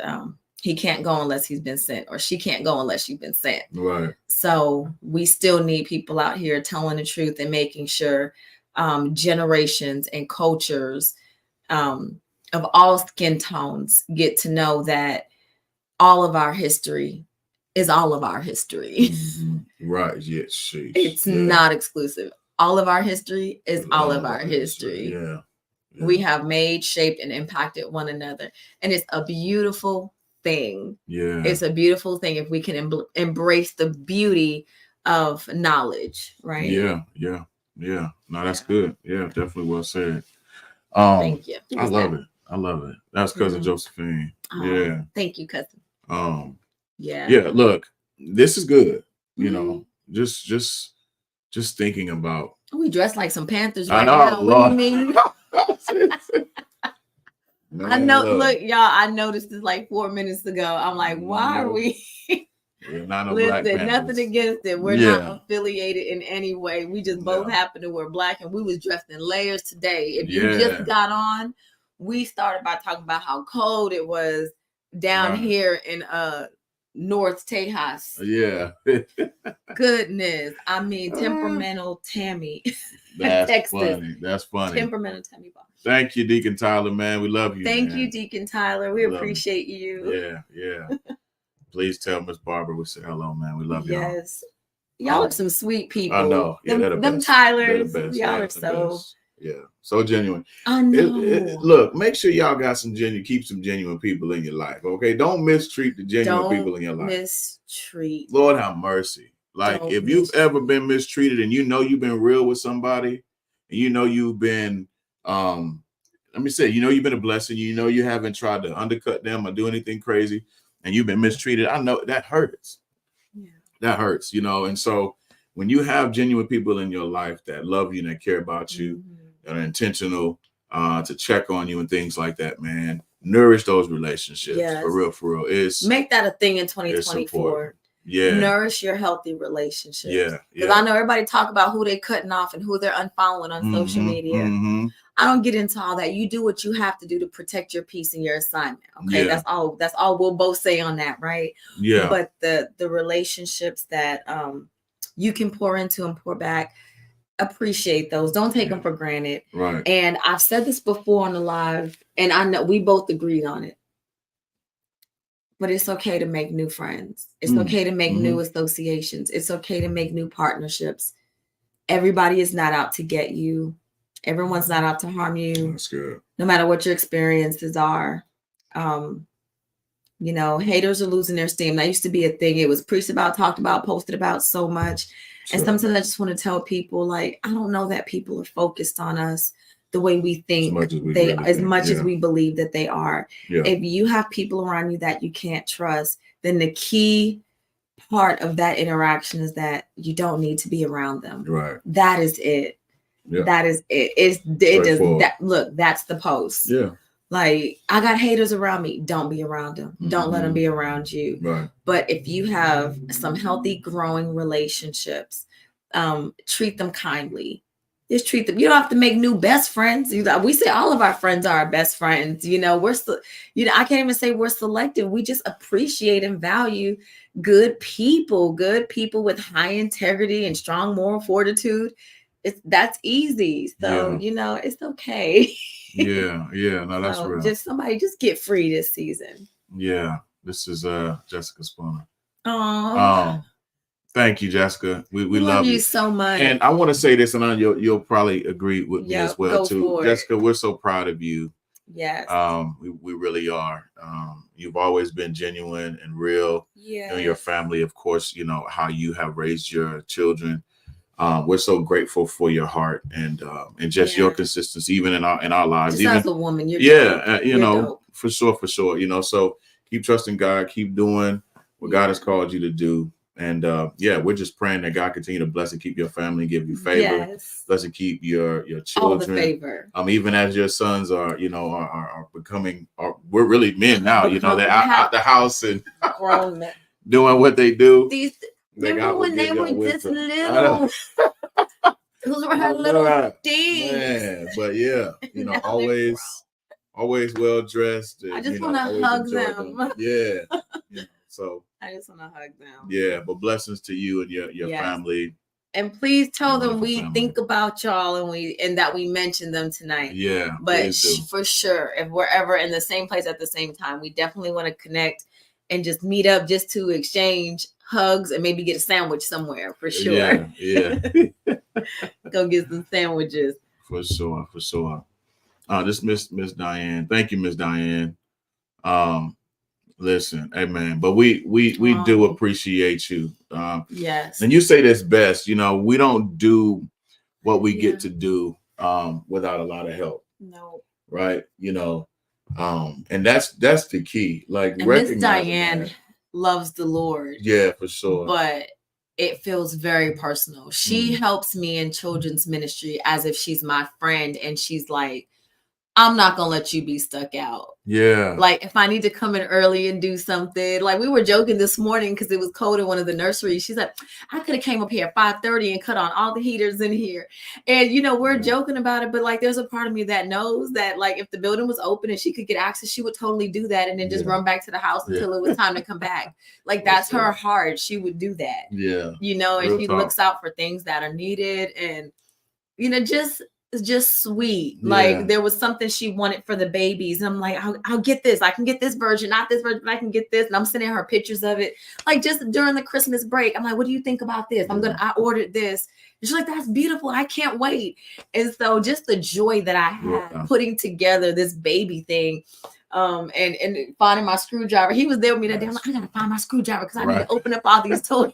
he can't go unless he's been sent, or she can't go unless she's been sent. Right. So we still need people out here telling the truth and making sure generations and cultures of all skin tones get to know that all of our history is all of our history. Right. Yes. It's not exclusive. All of our history is all of our history. Yeah. We have made, shaped, and impacted one another. And it's a beautiful thing. Yeah. It's a beautiful thing if we can embrace the beauty of knowledge, right? Yeah. No, that's good. Yeah, definitely well said. Thank you. I love it. That's cousin Josephine. Yeah. Thank you, cousin. Yeah, look, this is good. You know, just thinking about. We dress like some Panthers right now. What do you mean? Man, I know. Look, y'all. I noticed this like 4 minutes ago. I'm like, why are we? We're not Black Panthers. Nothing against it. We're not affiliated in any way. We just both happen to wear black, and we was dressed in layers today. If you just got on, we started by talking about how cold it was down here in North Tejas. Yeah. Goodness. I mean, temperamental Tammy. That's Texas. funny. That's funny. Temperamental Tammy Boss. Thank you, Deacon Tyler, man. We love you. Thank man. you, Deacon Tyler. We appreciate you. Yeah. Please tell Miss Barbara we say hello, man. We love y'all. Yes. Y'all are some sweet people. I know. Yeah, them Tylers. They're the best. Y'all are so. Yeah, so genuine. I know. Look, make sure y'all got keep some genuine people in your life. Okay, don't mistreat the genuine people in your life. Mistreat. Lord have mercy. Like if you've ever been mistreated and you know you've been real with somebody, and you know you've been, let me say, you know you've been a blessing. You know you haven't tried to undercut them or do anything crazy, and you've been mistreated. I know that hurts. Yeah. That hurts, you know. And so when you have genuine people in your life that love you and that care about you, that are intentional to check on you and things like that, man, nourish those relationships. Yes. For real. Make that a thing in 2024. Yeah. Nourish your healthy relationships. Yeah. Because I know everybody talk about who they cutting off and who they're unfollowing on social media. I don't get into all that. You do what you have to do to protect your peace and your assignment. Okay. Yeah. That's all we'll both say on that, right? Yeah. But the relationships that you can pour into and pour back, appreciate those. Don't take them for granted. Right. And I've said this before on the live, and I know we both agreed on it. But it's okay to make new friends. It's okay to make new associations. It's okay to make new partnerships. Everybody is not out to get you. Everyone's not out to harm you. That's good. No matter what your experiences are. You know, haters are losing their steam. That used to be a thing. It was preached about, talked about, posted about so much. Sure. And sometimes I just want to tell people, like, I don't know that people are focused on us the way we think as much as we believe that they are. Yeah. If you have people around you that you can't trust, then the key part of that interaction is that you don't need to be around them. Right. That is it. Yeah. That is it. It does that. Look, that's the post. Yeah. Like, I got haters around me. Don't be around them. Don't let them be around you. Right. But if you have some healthy, growing relationships, treat them kindly. Just treat them. You don't have to make new best friends. We say all of our friends are our best friends. You know, I can't even say we're selective. We just appreciate and value good people with high integrity and strong moral fortitude. That's easy. So, you know, it's okay. Yeah. No, that's real. Just get free this season. Yeah. This is Jessica Spooner. Oh. Thank you, Jessica. We love you so much. And I want to say this, and you'll probably agree with me as well too. Jessica, we're so proud of you. Yes. We really are. You've always been genuine and real. Yeah. And your family, of course, you know how you have raised your children. We're so grateful for your heart and just your consistency, even in our lives. Just even as a woman, you're dope. You're dope. For sure. You know, so keep trusting God, keep doing what God has called you to do. And we're just praying that God continue to bless and keep your family, give you favor, bless and keep your children. All the favor. Even as your sons are becoming, we're really men now. You know, they're out the house and grown men doing what they do. Remember when they were just little? Those were her little things. Man, but you know, always well dressed. I just want to hug them. Yeah. So I just want to hug them. Yeah, but blessings to you and your family. And please tell them we think about y'all and that we mentioned them tonight. Yeah. But for sure, if we're ever in the same place at the same time, we definitely want to connect and just meet up just to exchange hugs and maybe get a sandwich somewhere for sure. Yeah. Go get some sandwiches. For sure. This Miss Diane. Thank you, Miss Diane. Listen, amen. But we do appreciate you. Yes. And you say this best, you know, we don't do what we get to do without a lot of help. No. Right. You know, and that's the key. Like, Miss Diane loves the Lord. Yeah, for sure. But it feels very personal. She helps me in children's ministry as if she's my friend, and she's like, I'm not gonna let you be stuck out. Yeah. Like if I need to come in early and do something, like we were joking this morning because it was cold in one of the nurseries. She's like, I could have came up here at 5:30 and cut on all the heaters in here. And we're joking about it, but like there's a part of me that knows that like if the building was open and she could get access, she would totally do that and then just run back to the house until it was time to come back. Like that's her heart. She would do that. Yeah. And she looks out for things that are needed and just sweet. Like there was something she wanted for the babies. I'm like, I'll get this. I can get this version, not this version, but I can get this. And I'm sending her pictures of it. Like just during the Christmas break, I'm like, what do you think about this? I ordered this. And she's like, that's beautiful. I can't wait. And so just the joy that I had putting together this baby thing. And finding my screwdriver. He was there with me that day. I'm like, I gotta find my screwdriver because I need to open up all these toys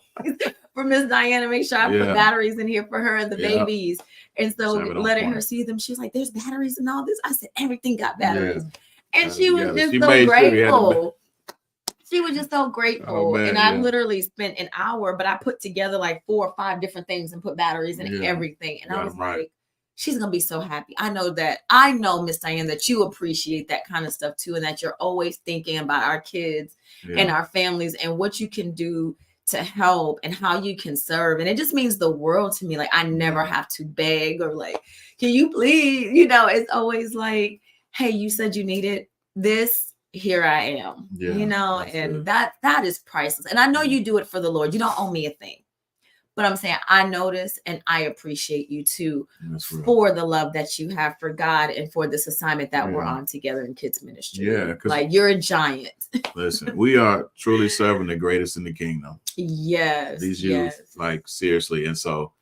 for Miss Diana, make sure I put batteries in here for her and the babies. And so letting her see them, she was like, there's batteries and all this. I said, everything got batteries. And she was just so grateful. She was just so grateful. And I literally spent an hour, but I put together like 4 or 5 different things and put batteries in everything. And I was like, she's going to be so happy. I know, Miss Diane, that you appreciate that kind of stuff too. And that you're always thinking about our kids and our families and what you can do to help and how you can serve. And it just means the world to me. Like I never have to beg or like, can you please, it's always like, hey, you said you needed this. Here I am, and that is priceless. And I know you do it for the Lord. You don't owe me a thing. But I'm saying I notice and I appreciate you too for the love that you have for God and for this assignment that we're on together in kids ministry. Yeah, like you're a giant. Listen, we are truly serving the greatest in the kingdom. Yes, these youth, like seriously, and so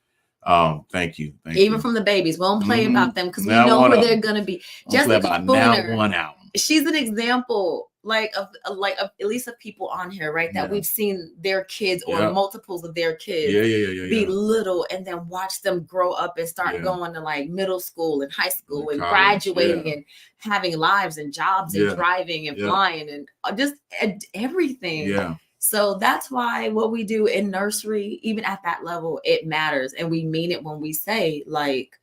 thank you. Even from the babies, we won't play about them because we know where they're gonna be. Jessica Spooner, one out. She's an example. Like of at least of people on here, right? That we've seen their kids or multiples of their kids be little and then watch them grow up and start going to like middle school and high school and graduating and having lives and jobs and driving and flying and just everything. Yeah. So that's why what we do in nursery, even at that level, it matters. And we mean it when we say like,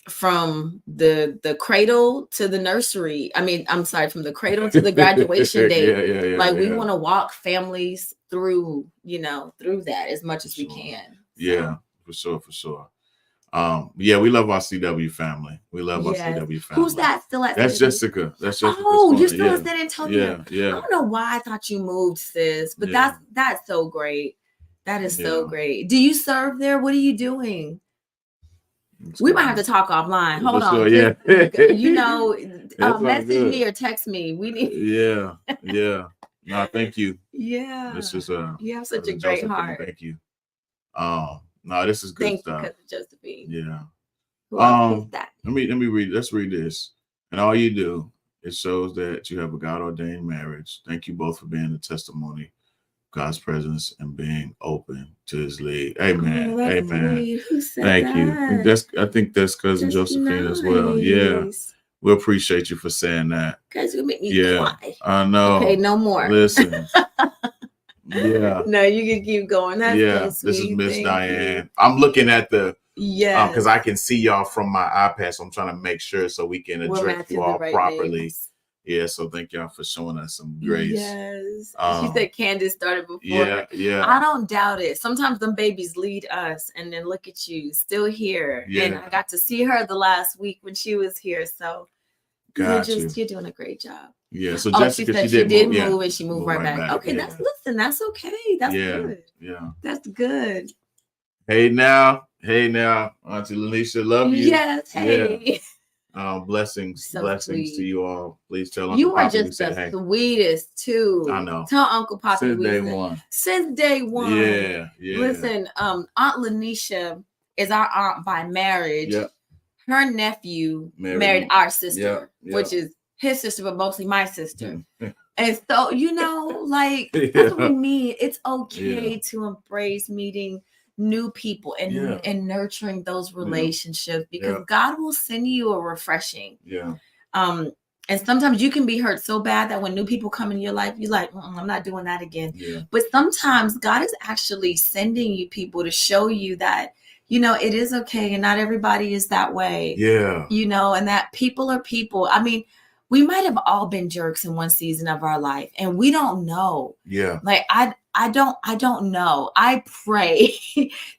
from the cradle to the nursery. I mean, I'm sorry, from the cradle to the graduation day. We want to walk families through, through that as much as we can. So. Yeah, for sure. We love our CW family. We love our CW family. Who's that still at? That's Jessica. That's Jessica. Oh, you're still at San Antonio. Yeah. I don't know why I thought you moved, sis, but that's so great. That is so great. Do you serve there? What are you doing? We might have to talk offline. Hold on. Message me or text me. We need. Yeah. No, thank you. Yeah. This is you have such a great heart. Thank you. No, this is good stuff. Thank you, Josephine. Yeah. Who's that? Let me read. Let's read this. And all you do, it shows that you have a God-ordained marriage. Thank you both for being the testimony. God's presence and being open to his lead. Amen. Oh, amen. Who said Thank that? you. I think that's cousin Josephine as well. Yeah. We appreciate you for saying that. Guys, you make me cry. I know. Okay, no more. Listen. Yeah. No, you can keep going. That's so sweet. This is Miss Diane. I'm looking at the because I can see y'all from my iPad, so I'm trying to make sure so we can address you all properly. Names. Yeah, so thank y'all for showing us some grace. Yes. She said Candace started before. Yeah. I don't doubt it. Sometimes them babies lead us and then look at you still here. Yeah. And I got to see her the last week when she was here. So you're doing a great job. Yeah. So Jessica, she did move and she moved right back. Okay, that's okay. That's good. Yeah. That's good. Hey now, Auntie Lanisha, love you. Yes. Hey. Yeah. Blessings sweet. To you all. Please tell Uncle you Poppy are just the sweetest too. I know. Tell Uncle Poppy Since day one. Yeah. Listen, Aunt Lanisha is our aunt by marriage. Yep. Her nephew married our sister, which is his sister, but mostly my sister. And so, that's what we mean. It's okay to embrace meeting new people and nurturing those relationships because God will send you a refreshing. And sometimes you can be hurt so bad that when new people come in your life, you're like, I'm not doing that again. But sometimes God is actually sending you people to show you that you know, it is okay. And not everybody is that way. Yeah. You know, and that people are people. I mean, we might have all been jerks in one season of our life and we don't know. Yeah. Like I don't know. I pray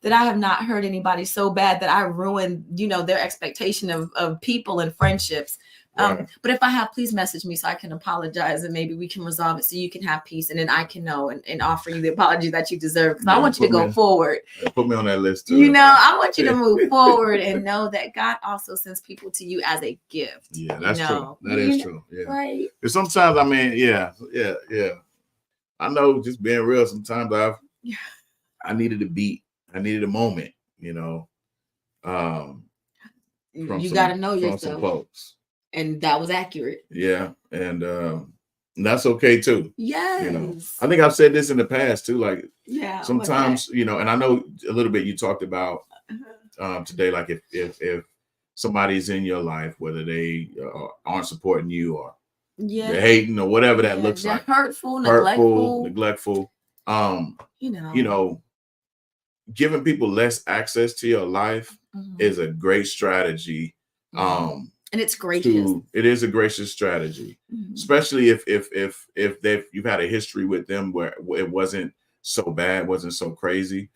that I have not hurt anybody so bad that I ruined, you know, their expectation of people and friendships. Right. But if I have, please message me so I can apologize and maybe we can resolve it so you can have peace and then I can know and offer you the apology that you deserve. Because I want you to go forward. Put me on that list too. You know, I want you to move forward and know that God also sends people to you as a gift. Yeah, that's true. That is true. Yeah. Right. Because sometimes, I mean, yeah. I know, just being real, sometimes I needed a beat. I needed a moment, you know. You got to know yourself. Some folks. And that was accurate. Yeah. And that's okay too. Yes. You know, I think I've said this in the past too. Like, yeah, sometimes, you know, and I know a little bit you talked about today, like if somebody's in your life, whether they aren't supporting you or they're hating or whatever that looks like, hurtful, neglectful. You know, giving people less access to your life is a great strategy. And it's gracious. It is a gracious strategy, especially if you've had a history with them where it wasn't so bad, wasn't so crazy.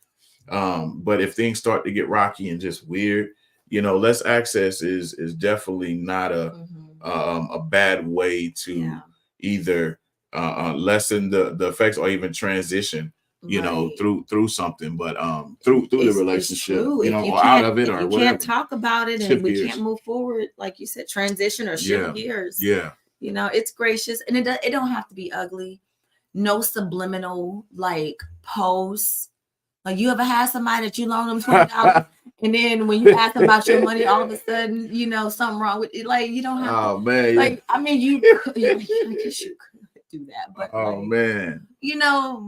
But if things start to get rocky and just weird, you know, less access is definitely not a bad way to either lessen the effects or even transition, you know, through something, but through the relationship, you know, or out of it, or whatever. Can't talk about it and we can't move forward, like you said, transition or shift gears. Yeah. You know, it's gracious and it don't have to be ugly. No subliminal like posts. Like, you ever had somebody that you loaned them $20 and then when you ask them about your money, all of a sudden, you know, something wrong with it. Like, you don't have to, man. Like, I mean, you could do that, but man, you know,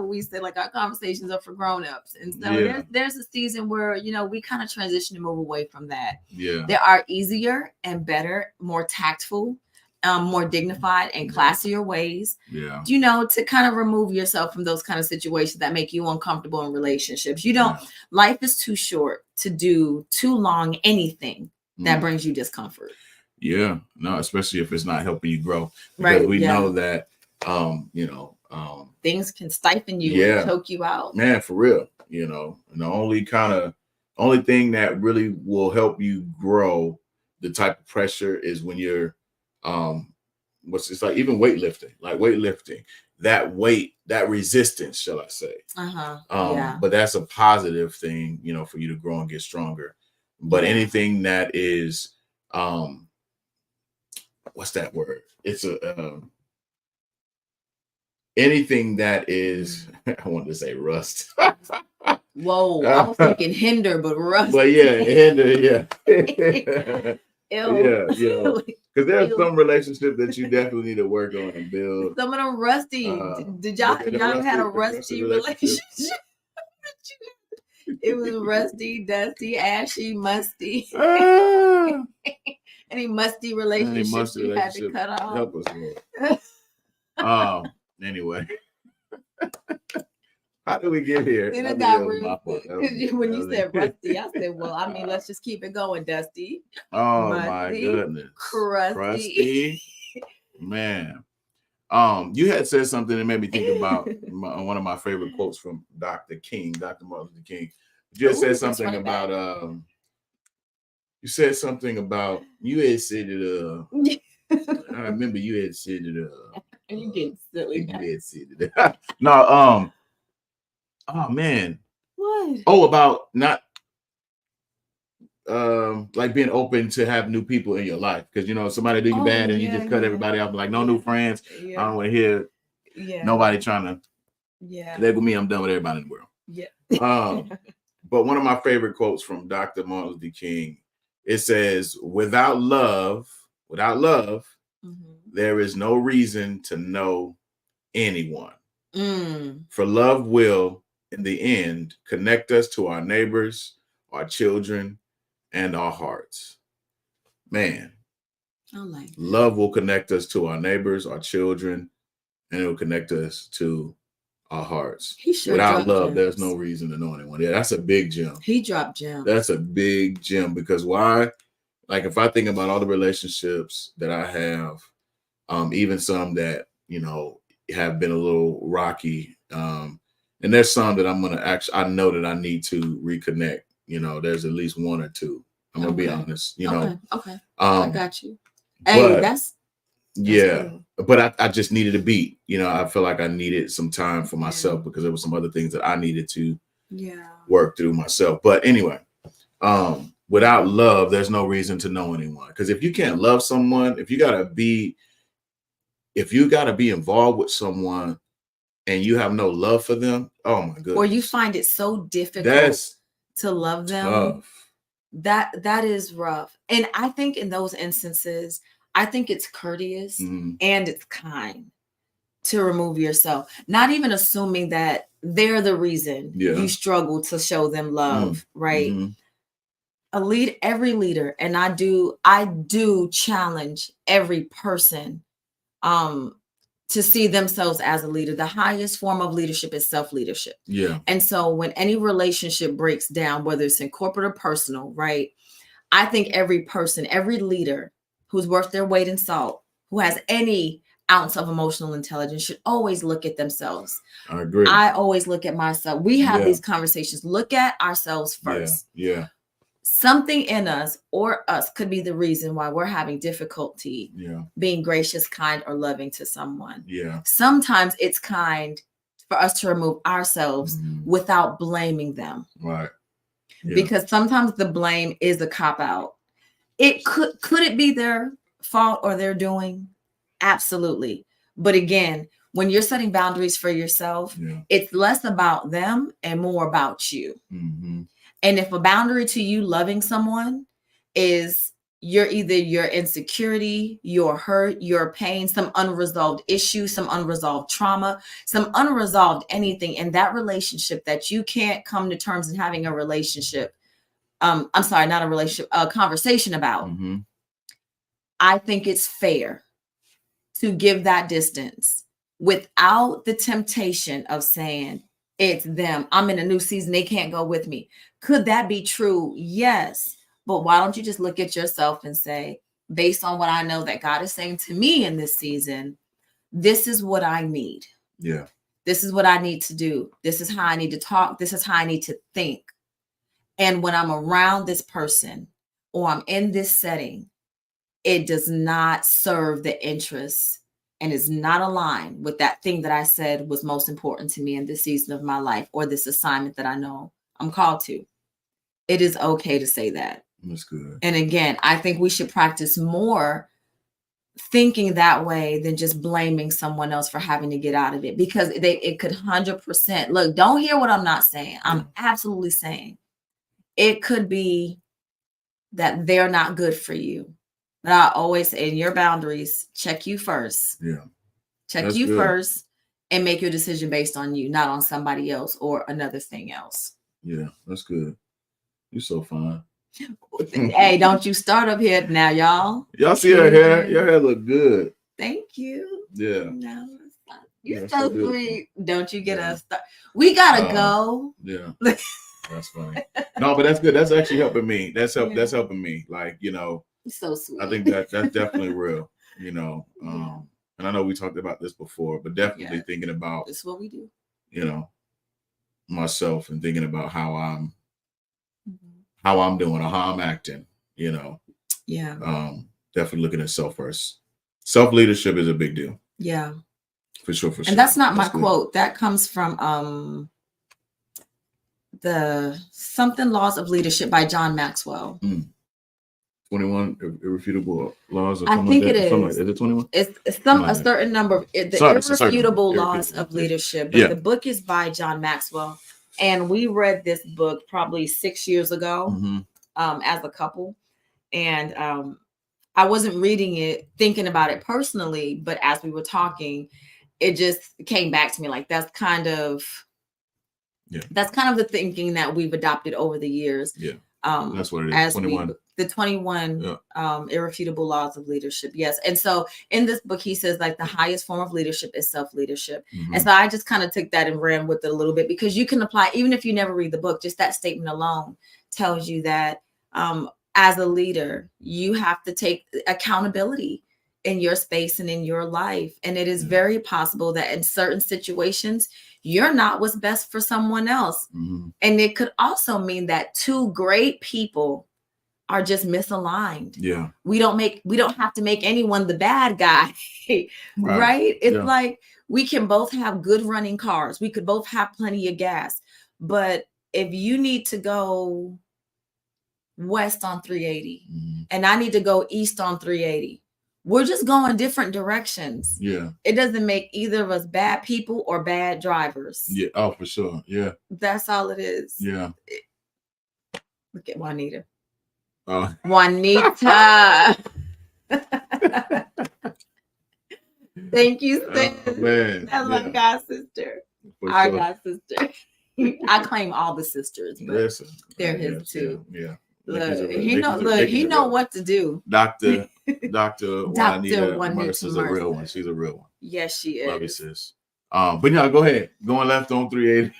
we say like our conversations are for grown-ups, and so there's a season where, you know, we kind of transition and move away from that. Yeah, there are easier and better, more tactful, more dignified and classier ways, you know, to kind of remove yourself from those kind of situations that make you uncomfortable in relationships. You don't, life is too short to do too long anything that brings you discomfort. Yeah, no, especially if it's not helping you grow. Because we know that, you know, things can stifle you and choke you out. Man, for real, you know, and the only thing that really will help you grow the type of pressure is when you're, it's like even weightlifting, that weight, that resistance, shall I say. But that's a positive thing, you know, for you to grow and get stronger. But anything that is, what's that word? It's anything that is, I wanted to say rust. Whoa, I was thinking hinder, but rust. But hinder, Yeah, you know, because there's some relationships that you definitely need to work on and build. Some of them rusty. Did y'all had a rusty relationship? It was rusty, dusty, ashy, musty. Any musty relationships you had to cut off? Help us, Lord. Anyway. How did we get here? Then it got real. When you said rusty, I said, well, I mean, let's just keep it going, Dusty. Oh, musty, my goodness. Crusty. Man. You had said something that made me think about one of my favorite quotes from Dr. Martin Luther King. You had said something about you had said it I remember you had said it you get silly. You had said it. No, oh man. What? Oh, about not like being open to have new people in your life, because you know somebody do you bad and you just cut everybody off, like no new friends. I don't want to hear nobody trying to label me. I'm done with everybody in the world. But one of my favorite quotes from Dr. Martin Luther King, it says, without love, there is no reason to know anyone. For love will, in the end, connect us to our neighbors, our children, and our hearts. Man, love will connect us to our neighbors, our children, and it will connect us to our hearts. He sure Without love, gems. there's no reason to know anyone. Yeah, that's a big gem. He dropped gems. That's a big gem because why? Like if I think about all the relationships that I have, even some that, you know, have been a little rocky. And there's some that I'm going to actually, I know that I need to reconnect. You know, there's at least one or two. I'm going to be honest, you know. Okay. I got you. Hey, but, that's yeah. cool. But I just needed a beat. You know, I feel like I needed some time for myself because there were some other things that I needed to work through myself. But anyway, without love, there's no reason to know anyone. Because if you can't love someone, if you gotta be involved with someone and you have no love for them, oh my goodness. Or you find it so difficult to love them. Tough. That is rough. And I think in those instances, I think it's courteous and it's kind to remove yourself, not even assuming that they're the reason you struggle to show them love, right? Every leader, and I do challenge every person to see themselves as a leader. The highest form of leadership is self-leadership. Yeah. And so when any relationship breaks down, whether it's in corporate or personal, right? I think every person, every leader who's worth their weight in salt, who has any ounce of emotional intelligence should always look at themselves. I agree. I always look at myself. We have these conversations. Look at ourselves first. Yeah. Something in us or us could be the reason why we're having difficulty being gracious, kind, or loving to someone. Yeah. Sometimes it's kind for us to remove ourselves without blaming them. Right. Yeah. Because sometimes the blame is a cop-out. It could it be their fault or their doing? Absolutely. But again, when you're setting boundaries for yourself, it's less about them and more about you. And if a boundary to you loving someone is you're either your insecurity, your hurt, your pain, some unresolved issue, some unresolved trauma, some unresolved anything in that relationship that you can't come to terms in having a relationship. I'm sorry, not a relationship, a conversation about. I think it's fair to give that distance without the temptation of saying, it's them. I'm in a new season. They can't go with me. Could that be true? Yes. But why don't you just look at yourself and say, based on what I know that God is saying to me in this season, this is what I need. Yeah. This is what I need to do. This is how I need to talk. This is how I need to think. And when I'm around this person or I'm in this setting, it does not serve the interests and is not aligned with that thing that I said was most important to me in this season of my life or this assignment that I know I'm called to. It is okay to say that. That's good. And again, I think we should practice more thinking that way than just blaming someone else for having to get out of it, because it could 100%. Look, don't hear what I'm not saying. I'm absolutely saying it could be that they're not good for you. But I always say in your boundaries, check you first. Yeah. Check you first and make your decision based on you, not on somebody else or another thing else. Yeah, that's good. You're so fine. Hey, don't you start up here now, y'all. Y'all see her hair? Your hair look good. Thank you. Yeah. No, you're so sweet. Don't you get us started? We gotta go. Yeah. That's funny. No, but that's good. That's actually helping me. That's helping me. Like, you know, so sweet. I think that's definitely real, you know. And I know we talked about this before, but definitely thinking about this is what we do, you know, myself and thinking about how I'm doing or how I'm acting, you know. Yeah. Definitely looking at self first. Self-leadership is a big deal. Yeah. For sure. And that's not my quote. That comes from the Something Laws of Leadership by John Maxwell. 21 irrefutable laws or something. I think like that. Is it 21? It's a certain number of irrefutable laws of leadership. But the book is by John Maxwell. And we read this book probably 6 years ago as a couple. And I wasn't reading it, thinking about it personally, but as we were talking, it just came back to me like that's kind of the thinking that we've adopted over the years. Yeah. That's what it is. 21 The 21 irrefutable laws of leadership. Yes. And so in this book, he says like the highest form of leadership is self-leadership. And so I just kind of took that and ran with it a little bit, because you can apply, even if you never read the book, just that statement alone tells you that as a leader, you have to take accountability in your space and in your life. And it is very possible that in certain situations, you're not what's best for someone else. And it could also mean that two great people are just misaligned. Yeah. We don't have to make anyone the bad guy. Right? It's like we can both have good running cars. We could both have plenty of gas. But if you need to go west on 380 and I need to go east on 380, we're just going different directions. Yeah. It doesn't make either of us bad people or bad drivers. Yeah. Oh, for sure. Yeah. That's all it is. Yeah. Look at Juanita. Juanita. Thank you, sis. Man. That's my god sister. Our god sister. I claim all the sisters, but they're his too. Yeah. Look, he know what to do. Dr. Juanita Mercer's a real one. She's a real one. Yes, she is. Love you, sis. But yeah, go ahead. Going left on 380.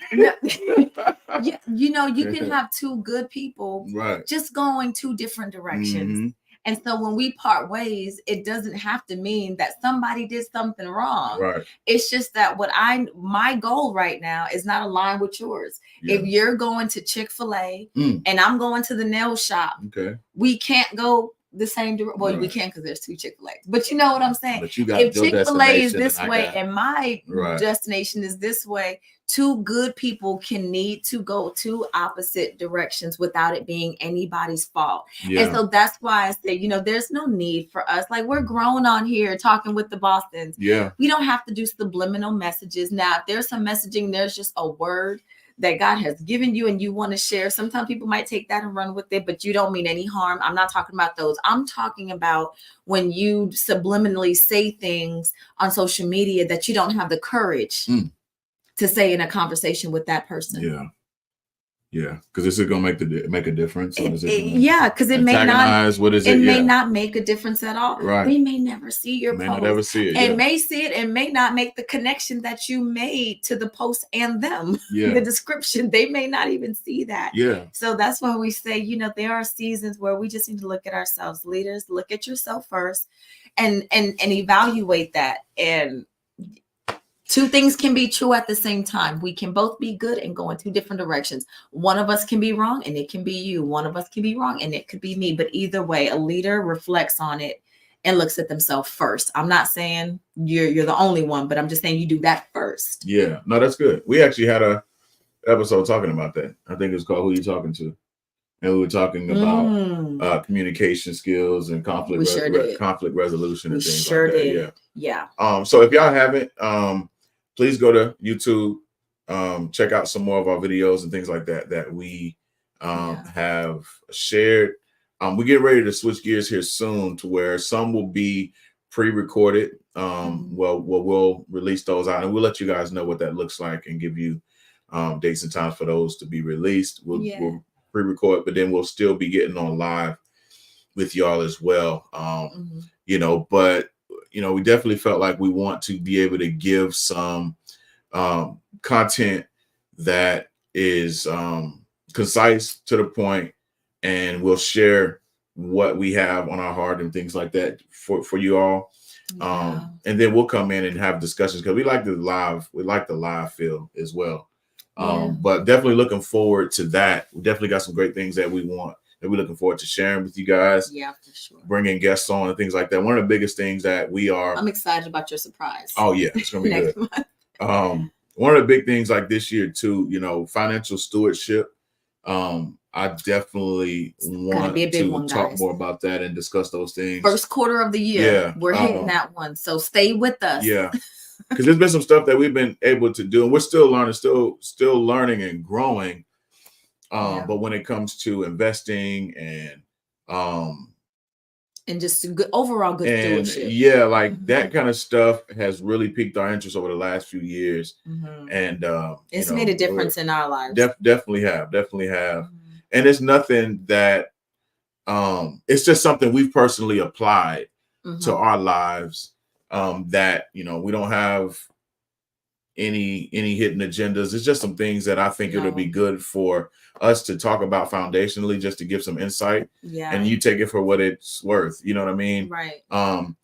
Yeah, you can have two good people just going two different directions. And so when we part ways, it doesn't have to mean that somebody did something wrong. Right. It's just that my goal right now is not aligned with yours. Yeah. If you're going to Chick-fil-A and I'm going to the nail shop, we can't go the same direction. Well, we can because there's two Chick-fil-A's. But you know what I'm saying? But you got if Chick-fil-A is this way and my destination is this way, two good people can need to go two opposite directions without it being anybody's fault. Yeah. And so that's why I say, there's no need for us. Like, we're grown on here talking with the Bostons. Yeah. We don't have to do subliminal messages. Now, if there's some messaging, there's just a word that God has given you and you want to share. Sometimes people might take that and run with it, but you don't mean any harm. I'm not talking about those. I'm talking about when you subliminally say things on social media that you don't have the courage to say in a conversation with that person. Yeah. Yeah. Because this is going to make a difference. Because it may not. What is it may not make a difference at all. Right. They may never see your post. May not ever see it. And may see it and may not make the connection that you made to the post and them. Yeah. The description. They may not even see that. Yeah. So that's why we say, there are seasons where we just need to look at ourselves. Leaders, look at yourself first and evaluate that. And two things can be true at the same time. We can both be good and go in two different directions. One of us can be wrong and it can be you. One of us can be wrong and it could be me. But either way, a leader reflects on it and looks at themselves first. I'm not saying you're the only one, but I'm just saying you do that first. Yeah, no, that's good. We actually had a episode talking about that. I think it's called Who You Talking To? And we were talking about communication skills and conflict resolution and things like that. Yeah. So if y'all haven't, please go to YouTube, check out some more of our videos and things like that we have shared. We get ready to switch gears here soon to where some will be pre-recorded. We'll release those out and we'll let you guys know what that looks like and give you dates and times for those to be released. We'll pre-record, but then we'll still be getting on live with y'all as well. But we definitely felt like we want to be able to give some content that is concise, to the point, and we'll share what we have on our heart and things like that for you all. And then we'll come in and have discussions because we like the live feel as well. But definitely looking forward to that. We definitely got some great things that we're looking forward to sharing with you guys. Yeah, for sure. Bringing guests on and things like that. One of the biggest things that I'm excited about your surprise. Oh yeah, it's gonna be good. One of the big things like this year too, financial stewardship. I definitely want to talk more about that and discuss those things. First quarter of the year, we're hitting that one. So stay with us. Yeah. Because there's been some stuff that we've been able to do, and we're still learning and growing. But when it comes to investing and just overall good stewardship, that kind of stuff has really piqued our interest over the last few years, and it's made a difference in our lives. Definitely have, and it's nothing that it's just something we've personally applied Mm-hmm. to our lives, that, you know, we don't have any hidden agendas. It's just some things that I think it'll be good for us to talk about foundationally, just to give some insight. Yeah. And you take it for what it's worth. You know what I mean? Right.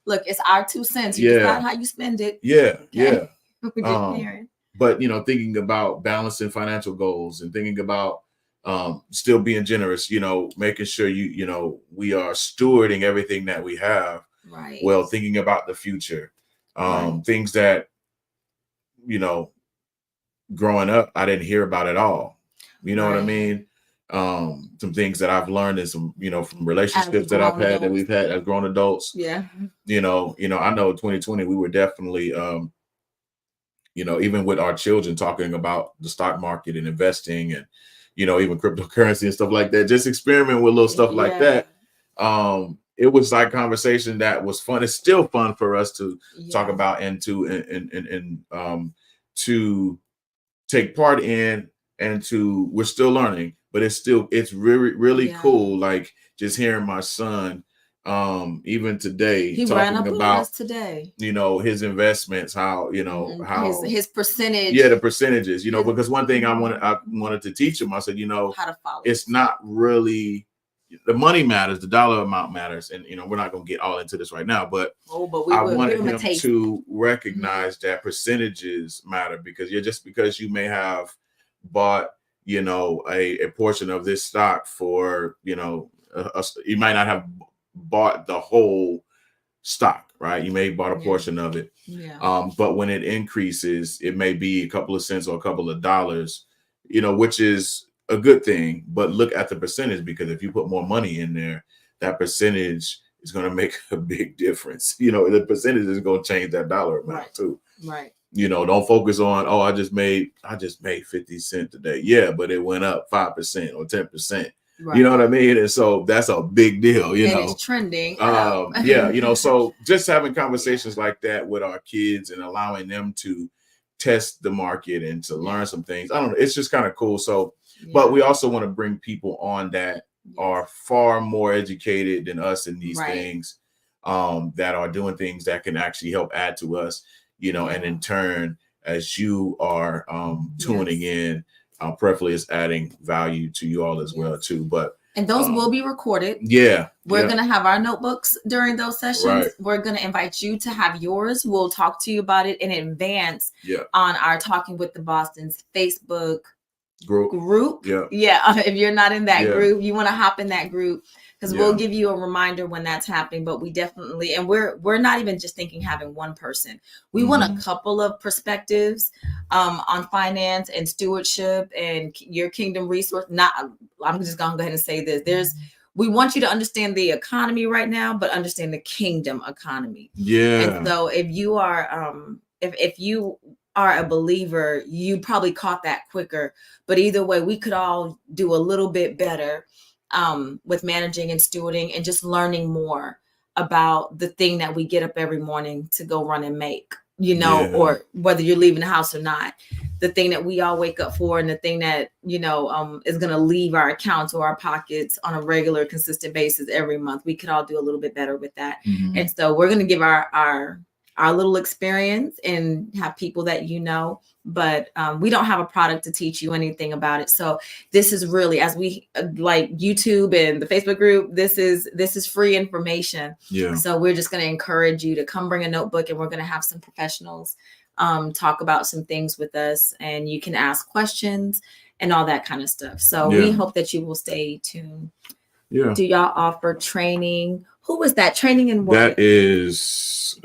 Look, it's our 2 cents. You decide how you spend it. Yeah. Okay? Yeah. But, you know, thinking about balancing financial goals and thinking about still being generous, you know, making sure you know, we are stewarding everything that we have. Right. Well, thinking about the future, things that, you know, growing up, I didn't hear about at all. You know what I mean? Some things that I've learned and some, you know, from relationships that I've had, that we've had as grown adults. Yeah. You know, I know 2020, we were definitely, you know, even with our children talking about the stock market and investing and, you know, even cryptocurrency and stuff like that, just experiment with little stuff like that. It was like conversation that was fun. It's still fun for us to talk about and to take part in, and we're still learning, but it's really cool. Like just hearing my son, even today, he talking about today, you know, his investments, how, you know, how his percentage. Yeah, the percentages, you know, because one thing I wanted to teach him, I said, you know, how to follow. It's not really the money matters, the dollar amount matters. And, you know, we're not going to get all into this right now, but I wanted him to recognize that percentages matter, because just because you may have bought, you know, a portion of this stock for, you know, you might not have bought the whole stock, right? You may have bought a portion of it. But when it increases, it may be a couple of cents or a couple of dollars, you know, which is a good thing. But look at the percentage, because if you put more money in there, that percentage is going to make a big difference. You know, the percentage is going to change that dollar amount too. Right. You know, don't focus on, oh, I just made 50 cents today. Yeah, but it went up 5% or 10%. Right. You know what I mean? And so that's a big deal, you know. It's trending. Yeah, you know, so just having conversations like that with our kids and allowing them to test the market and to learn some things. I don't know. It's just kind of cool. So, but we also want to bring people on that are far more educated than us in these things, that are doing things that can actually help add to us, you know, and in turn, as you are tuning in, preferably is adding value to you all as well too. And those will be recorded. Yeah. We're going to have our notebooks during those sessions. Right. We're going to invite you to have yours. We'll talk to you about it in advance on our Talking with the Bostons Facebook group. Yeah. If you're not in that group, you want to hop in that group, because we'll give you a reminder when that's happening. But we definitely, and we're not even just thinking having one person. We want a couple of perspectives on finance and stewardship and your kingdom resource. I'm just gonna go ahead and say this. We want you to understand the economy right now, but understand the kingdom economy. Yeah. And so if you are if you are a believer, you probably caught that quicker. But either way, we could all do a little bit better with managing and stewarding and just learning more about the thing that we get up every morning to go run and make, you know, or whether you're leaving the house or not, the thing that we all wake up for, and the thing that, you know, is going to leave our accounts or our pockets on a regular, consistent basis every month. We could all do a little bit better with that. And so we're going to give our little experience and have people that, you know, but we don't have a product to teach you anything about it. So this is really, as we like YouTube and the Facebook group, this is free information. Yeah. So we're just going to encourage you to come bring a notebook, and we're going to have some professionals talk about some things with us, and you can ask questions and all that kind of stuff. So we hope that you will stay tuned. Yeah. Do y'all offer training? Who was that training in what? That is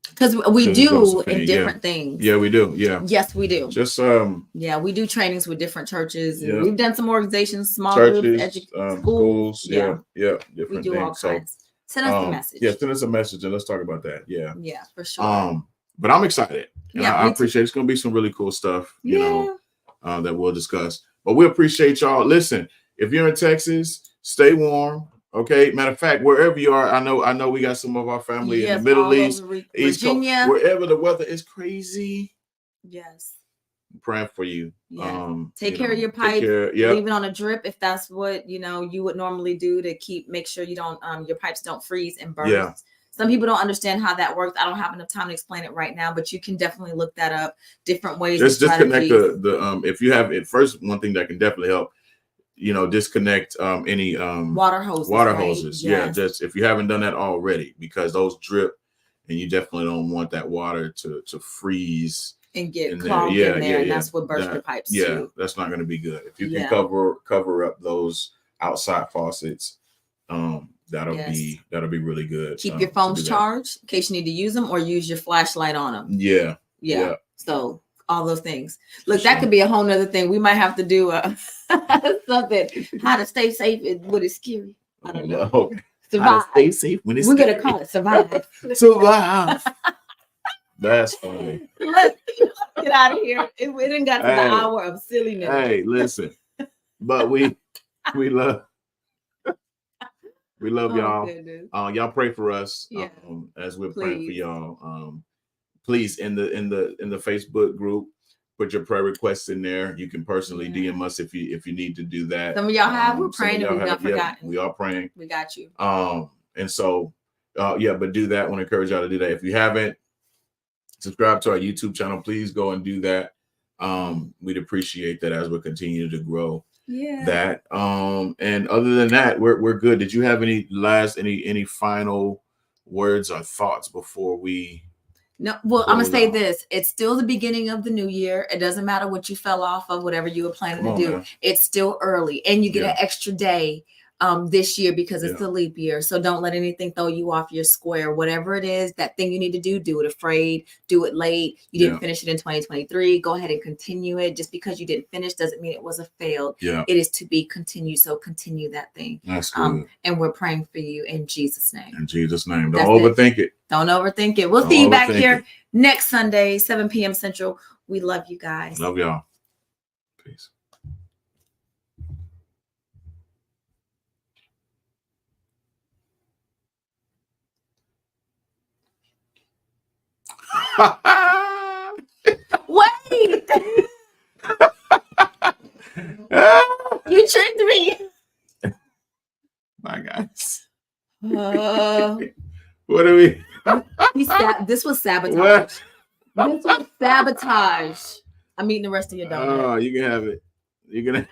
because we do in different things. Yeah, we do. Yeah. Yes, we do. Just we do trainings with different churches. And we've done some organizations, small churches, groups, schools. Yeah. Different we do things. All kinds. Send us a message. Yeah, send us a message and let's talk about that. Yeah. Yeah, for sure. But I'm excited. And I appreciate it's gonna be some really cool stuff, you know, that we'll discuss. But we appreciate y'all. Listen, if you're in Texas, stay warm. Okay. Matter of fact, wherever you are, I know we got some of our family in the Middle East, East Coast, wherever the weather is crazy. Yes. praying for you. Yeah. Take care of your pipe. Leave it on a drip if that's what you would normally do to make sure you don't your pipes don't freeze and burst. Yeah. Some people don't understand how that works. I don't have enough time to explain it right now, but you can definitely look that up. Different ways. Just disconnect the if you have it first. One thing that can definitely help. Disconnect any water hoses. Yes. Yeah, just if you haven't done that already, because those drip, and you definitely don't want that water to freeze and get clogged in there. And that's what bursts your pipes too. Yeah, that's not going to be good. If you can cover up those outside faucets, that'll be really good. Keep your phones charged in case you need to use them, or use your flashlight on them. Yeah. So all those things. Look, that could be a whole nother thing. We might have to do something. How to stay safe when it's scary. I don't know. Okay. Survive. How to stay safe when it's We're scary. gonna call it survive. Survive. That's funny. Let's get out of here. It didn't got to the hour of silliness. Hey, listen. But we love y'all. Y'all pray for us as we're praying for y'all. Please in the Facebook group, put your prayer requests in there. You can personally DM us if you need to do that. Some of y'all have. We're praying and we've not forgotten. We are praying. We got you. And so but do that. I want to encourage y'all to do that. If you haven't subscribed to our YouTube channel, please go and do that. We'd appreciate that as we continue to grow. That. And other than that, we're good. Did you have any final words or thoughts before we? No, well, I'm gonna say this. It's still the beginning of the new year. It doesn't matter what you fell off of, whatever you were planning to do. Man. It's still early, and you get an extra day this year because it's the leap year. So don't let anything throw you off your square. Whatever it is, that thing you need to do it afraid, do it late. You didn't finish it in 2023. Go ahead and continue it. Just because you didn't finish doesn't mean it was a failed. It is to be continued. So continue that thing. That's good. And we're praying for you in Jesus' name. In Jesus' name. Don't overthink it. Don't overthink it. We'll see you back here next Sunday, 7 p.m. Central. We love you guys. Love y'all. Peace. Wait. You tricked me. My guys. What are we? This was sabotage. What? This was sabotage. I'm eating the rest of your donut. Oh, you can have it. You're gonna.